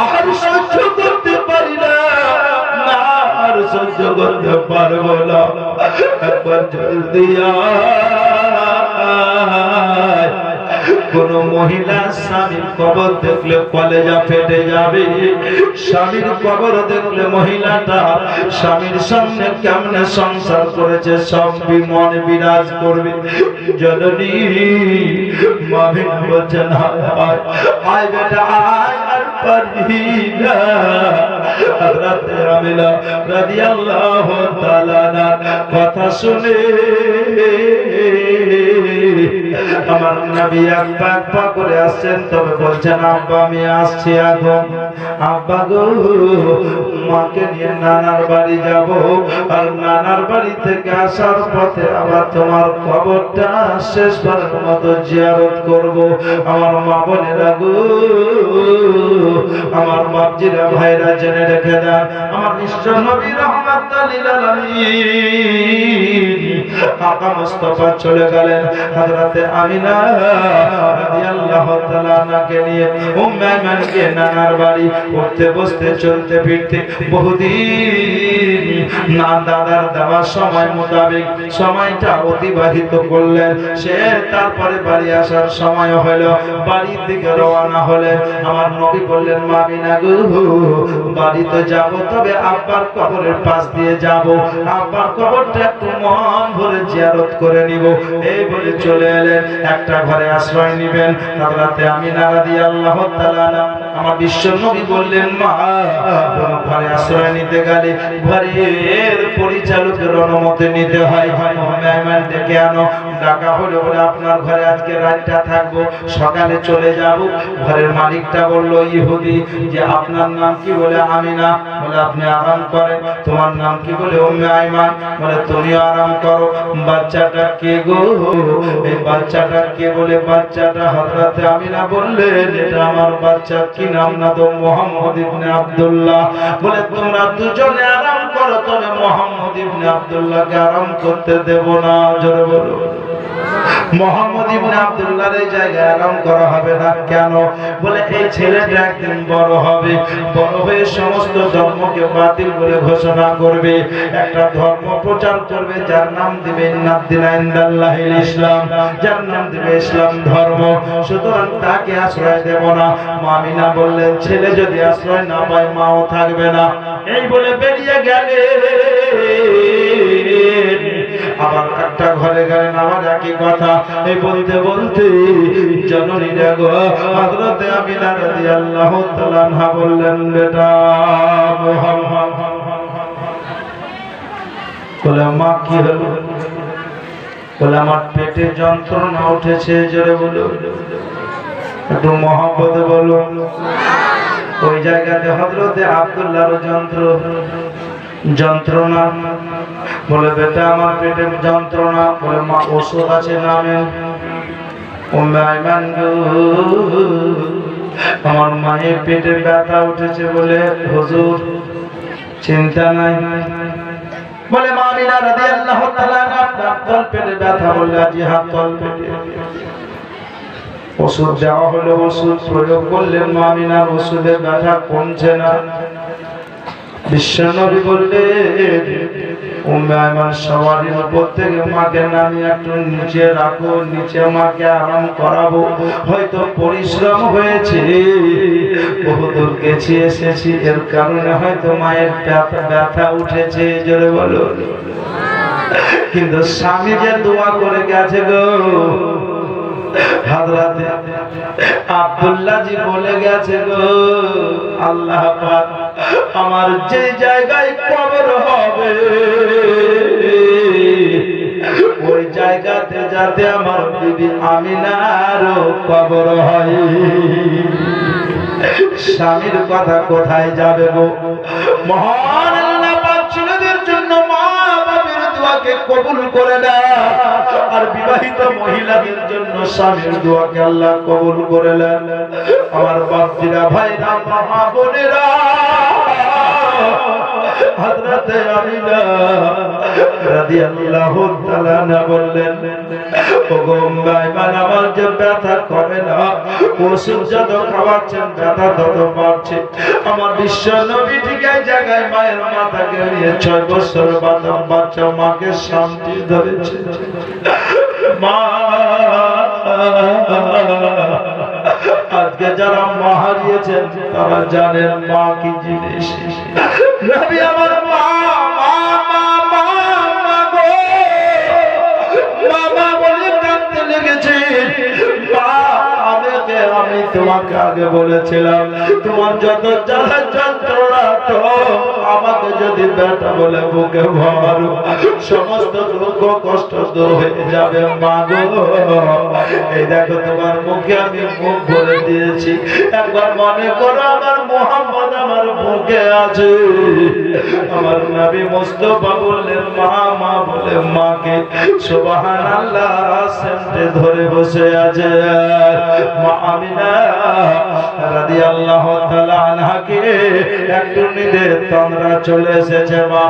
Speaker 1: আর সহ্য করতে পারি না, আর সহ্য করতে পারবো না, একবার জলদি আয়। কোন মহিলা স্বামীর কবর দেখলে কলেজা ফেটে যাবে। স্বামীর কবর দেখলে মহিলাটা স্বামীর সামনে কেমনে সংসার করেছে সব মনে বিরাজ করবে। জননী মা আমিনা বলছেন, আয় বেটা আয়, আর পারি না। হযরতে আমিনা রাদিয়াল্লাহু তাআলা কথা শুনে আমার নবী এক পা করে আসছেন, তবে বলছেন আব্বা আমি আসছি এখন। আব্বা গো, মাকে নিয়ে নানার বাড়ি যাব, আর নানার বাড়ি থেকে আসার পথে আবার তোমার কবরটা শেষবারের মতো জিয়ারত করব। আমার মা বোনেরা গো, আমার বাপজিরা ভাইরা জেনে রেখে দেন, আমার বিশ্ব নবী রাহমাতুল লিল আলামিন আকা মুস্তাফা চলে গেলেন হযরতে আমিনা রাদিয়াল্লাহু তাআলা নাকে নিয়ে উম্মে আইমানকে নানার বাড়ি উঠতে বসতে চলতে ফিরতে বহুদিন না দাদার দেওয়া সময় মোতাবেক সময়টা অতিবাহিত করলেন। সে তারপরে বাড়ি আসার সময় হলো, বাড়ির দিকে রওনা হলেন। আমার নবী বললেন মা আমিনা গো, বাড়িতে যাব, তবে আব্বার কবরের পাশ দিয়ে যাব, আব্বার কবরটা একটু মন ভরে জিয়ারত করে নিব। এই বলে চলে এলেন। একটা ঘরে আশ্রয় নেবেন। হযরতে আমিনা রাদিয়াল্লাহু তাআলা আমার বিশ্ব নবী বললেন মা, ঘরে আশ্রয় নিতে গেলে ঘরের পরিচালকের অনুমতি নিতে হয়। মেহমান ডেকে আনো, ডাকা হলো বলে আপনার ঘরে আজকে রাতটা থাকবো, সকালে চলে যাব। ঘরের মালিকটা বলল ইহুদি যে আপনার নাম কি? বলে আমিনা। বলে আপনি আরাম করেন। তোমার নাম কি? বলে উম্মে আইমান। বলে তুমিও আরাম করো। বাচ্চাটা কে গো? এই বাচ্চাটা কে? বলে বাচ্চাটা হযরতে আমিনা বললেন এটা আমার বাচ্চা। কি নাম? না তো মুহাম্মদ ইবনে আব্দুল্লাহ। বলে তোমরা দুজনে আরাম করো, তবে মুহাম্মদ ইবনে আব্দুল্লাহকে আরাম করতে দেব না। জোরে বলো। মুহাম্মদ ইবনে আব্দুল্লাহর এই জায়গায় আরাম করা হবে না। কেন? বলে এই ছেলেটা একদিন বড় হবে, বড় হয়ে সমস্ত ধর্মকে বাতিল বলে ঘোষণা করবে, একটা ধর্ম প্রচার করবে যার নাম দিবে ইন্নাদ-দীনা ইনদাল্লাহিল ইসলাম, যার নাম দিবে ইসলাম ধর্ম। সুতরাং তাকে আশ্রয় দেব না। মা আমিনা বললেন ছেলে যদি আশ্রয় না পায় মাও থাকবে না। এই বলে বেরিয়ে গেলে আবার একটা ঘরে গেলেন, আবার একই কথা। এই বলতে বলতে জননীরা গো হযরতে আমিনা রাদিয়াল্লাহু তাআলা আনহা বললেন বেটা মুহাম্মদ। বলে মা কি হলো? বলে আমার পেটে যন্ত্রণা উঠেছে। জোরে বলো, একটু মহব্বত বলো। ওই জায়গাতে হযরতে আব্দুল্লাহর যন্ত্রণা। বলে বেটা আমার পেটে যন্ত্রণা। বলে মা ওষুধ আছে নামে। উম্মে আইমান গো, আমার মায়ের পেটে ব্যথা উঠেছে। বলে হুজুর চিন্তা নাই। বলে মা আমিনা রাদিয়াল্লাহু তাআলা আপনার তল পেটে ব্যথা। বললে জি হ্যাঁ তল পেটে। ওষুধ দেওয়া হলো, ওষুধ প্রয়োগ করলেন। মা আমিনার ওষুধে ব্যথা কমছে না। বিশ্বনবী বললেন উম্মে আইমান সওয়ারির উপর থেকে মাকে নামিয়ে একটু নিচে রাখো, নিচে মাকে আরাম করাবো। হয়তো পরিশ্রম হয়েছে, বহুদূর গেছি এসেছি, এর কারণে হয়তো মায়ের ব্যথা উঠেছে। জোরে বলো। কিন্তু স্বামী যে দোয়া করে গেছে গো, হযরতে আব্দুল্লাহ জি বলে গেছে গো আল্লাহ পাক আমার যে জায়গায় কবর হবে ওই জায়গাতে যাতে আমার বিবি আমিনারও কবর হয়। স্বামীর কথা কোথায় যাবে গো? মহান আল্লাহ পাক ছেলেদের জন্য মা বাবার দোয়াকে কবুল করে দেয়, আর বিবাহিত মহিলাদের জন্য স্বামীর দোয়াকে আল্লাহ কবুল করে নেন। আমার বাপজিরা ভাইরা মা বোনেরা, হযরতে আমিনা রাদিয়াল্লাহু তাআলা না বললেন ওগো উম্মে আইমান আমার যে ব্যথা কমে না, ওষুধ যত খাওয়াচ্ছেন ব্যথা তত বাড়ছে। আমার বিশ্ব নবী ঠিক এই জায়গায় মায়ের মাথাকে নিয়ে 6 বছর বাচ্চা মাকে শান্তি ধরেছে। মা আজকে যারা মা হারিয়েছেন তারা জানেন মা কি জিনিস। নবী আমার মা মা মা মা মা গো মামা বলে কাঁদতে লেগেছে। মা আমাকে আমি তোমাকে আগে বলেছিলাম তোমার যত জ্বালা যন্ত্রণা তো আমাকে যদি বেটা বলে বুকে ভরো সমস্ত দুঃখ কষ্ট দূর হয়ে যাবে মা গো। এই দেখো তোমার মুখে আমি মুখ ভরে দিয়েছি, একবার মনে করো আমার মোহাম্মদ আমার বুকে আছে। আমার নবী মুস্তাফা বললেন মা মা বলে মাকে সুবহানাল্লাহ সেন্টে ধরে বসে আছে। মা আমিনা রাদিয়াল্লাহু তাআলা আনহাকে একটু নিদে তন্দ্রা চলে এসেছে। মা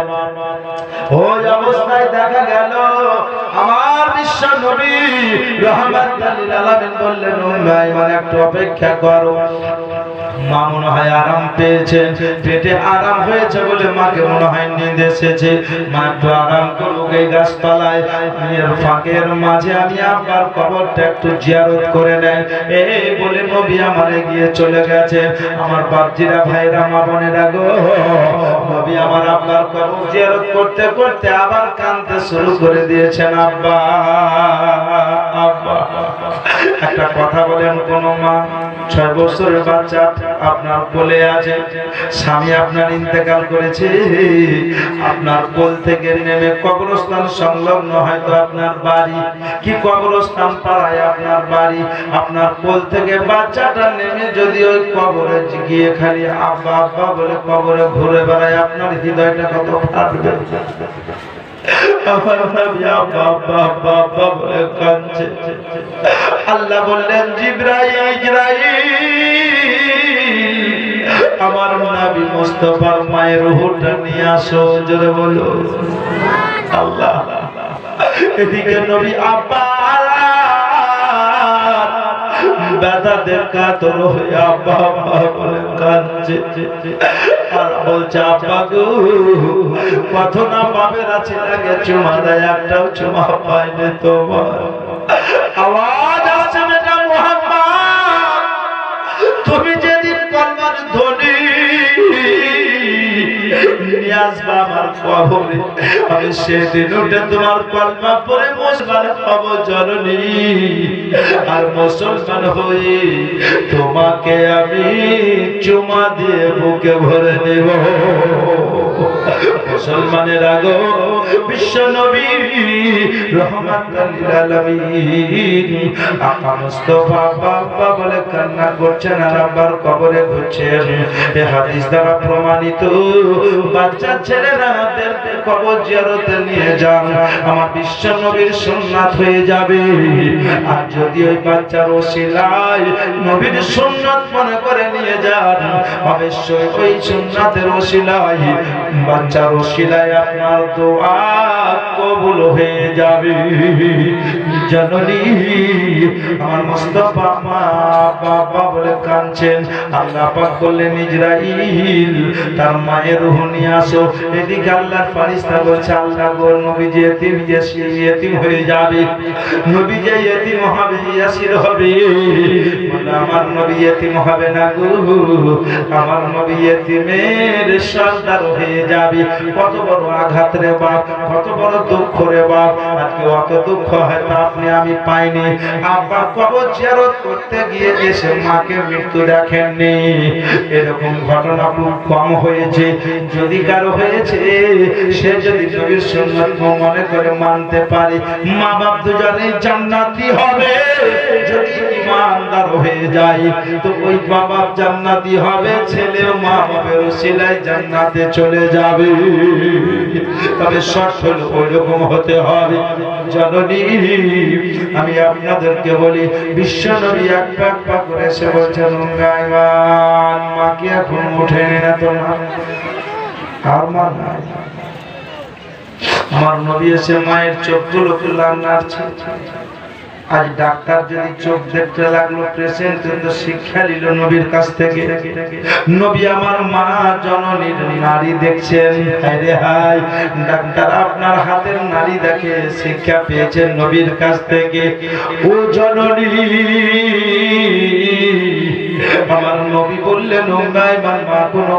Speaker 1: ওই অবস্থায় দেখা গেল আমার বিশ্ব নবী রাহমাতুল লিল আলামিন বললেন উম্মে মানে একটু অপেক্ষা করো। মা মনে হয় আরাম পেয়েছে, পেটে আরাম হয়েছে বলে মাকে মনে হয় নিদ এসেছে। মা একটু আরাম করুক এই গাছপালায়, এর ফাঁকের মাঝে আমি আব্বার কবরটা একটু জিয়ারত করে নেই এই বলে নবী আমারে গিয়ে চলে গেছে। আমার বাপজিরা ভাইরা মা বোনেরা গো, নবী আমার আব্বার কবর জিয়ারত করতে করতে আবার কাঁদতে শুরু করে দিয়েছেন। আব্বা আব্বা একটা কথা বলেন, কোন মা 6 বছরের বাচ্চা আপনার কোলে আছে, স্বামী আপনার ইন্তেকাল করেছে, আপনার কোল থেকে নেমে কবরস্থান সংলগ্ন হয়তো আপনার বাড়ি কি কবরস্থান পাড়ায় আপনার বাড়ি, আপনার কোল থেকে বাচ্চাটা নেমে যদি ওই কবরে গিয়ে খালি আব্বা আব্বা বলে কবরে ঘুরে বেড়ায় আপনার হৃদয়টা কত ফাটবে। আমার নবী আব্বা আব্বা আব্বা আব্বা বলে কাঁদছে। আল্লাহ বললেন জিবরাইল আমার নবী মুস্তাফার মায়ের রূহটা নিয়ে আসো। জোরে বলো আল্লাহ। এদিকে নবী আব্বা ব্যথা দেখা তোর হয়ে আব্বা আব্বা বলে কাঁদছে আর বলছে আব্বা গো কত না পাবের আছে লাগে চুমা দেয় একটাও চুমা পাইনি তোমার। আওয়াজ আসছে বেটা মুহাম্মদ তুমি যেদিন কলমার ধ্বনি নিয়ে আসবা আমার কবরে আমি সেদিন উঠে তোমার কলমা পড়ে মুসলমান হব জননী আর মুসলমান হয়ে তোমাকে আমি চুমা দিয়ে বুকে ভরে নেব। মুসলমানের আগো বিশ্ব নবী রাহমাতুল লিল আলামিন আকা মুস্তাফা বাবা বলে কান্না করছেন আর আব্বার কবরে ঘুরছেন। এই হাদিস দ্বারা প্রমাণিত বাচ্চা ছেলেরা তাদের কবর জিয়ারতে নিয়ে যান আমার বিশ্ব নবীর সুন্নাত হয়ে যাবে। আর যদি ওই বাচ্চার ওসিলায় নবীর সুন্নাত মনে করে নিয়ে যান অবশ্যই ওই সুন্নাতের ওসিলায় বাচ্চার ওসিলায় আপনার দোয়া কবুল হয়ে যাবে। জননী আমার মুস্তাফা মা বাবা বলে কাঁদছেন। আল্লাহ পাক বললেন ইজরাইল তার মায়ের রূহ নিয়ে আসো। এদিকে আল্লাহর ফেরেশতা বলছে আল্লাহ গো নবী যে ইতিম হয়ে যাবে, নবী যে ইতিম হবে ইয়াসির হবে, আমার নবী ইতিম হবে না গো, আমার নবী ইতিমের সর্দার হয়ে যাবে। কত বড় আঘাত রে বাপ, কত বড় দুঃখ রে বাপ। আজকে অত দুঃখ হয়তো আপনি আমি পাইনি। আব্বা কবর জিয়ারত করতে গিয়ে এসে মাকে মৃত্যু দেখেননি এরকম ঘটনা খুব কম হয়েছে। যদি কারো হয়েছে সে যদি নবীর সুন্নাত মনে করে মানতে পারে মা বাপ দুজনে জান্নাতি হবে। যদি ইমানদার হয়ে যায় তো ওই মা বাপ জান্নাতি হবে, ছেলে মা বাপের ওসিলায় জান্নাতে চলে যাবে। তবে শর্ত হলো ওইরকম হতে হবে। জননী আমি আপনাদেরকে বলি বিশ্ব নবী এক পা করে সে বলছেন মাকে এখন উঠে না তোমার আর মা নাই। আমার নবী এসে মায়ের চোখগুলো নাড়ছে। আজ ডাক্তার যদি চোখ দেখতে লাগলো পেশেন্ট কিন্তু শিক্ষা নিল নবীর কাছ থেকে। নবী আমার মা জননীর নারী দেখছেন। হায়রে হায় ডাক্তার আপনার হাতের নারী দেখে শিক্ষা পেয়েছেন নবীর কাছ থেকে। ও জননী আমার নবী বললেন ও মা কোনো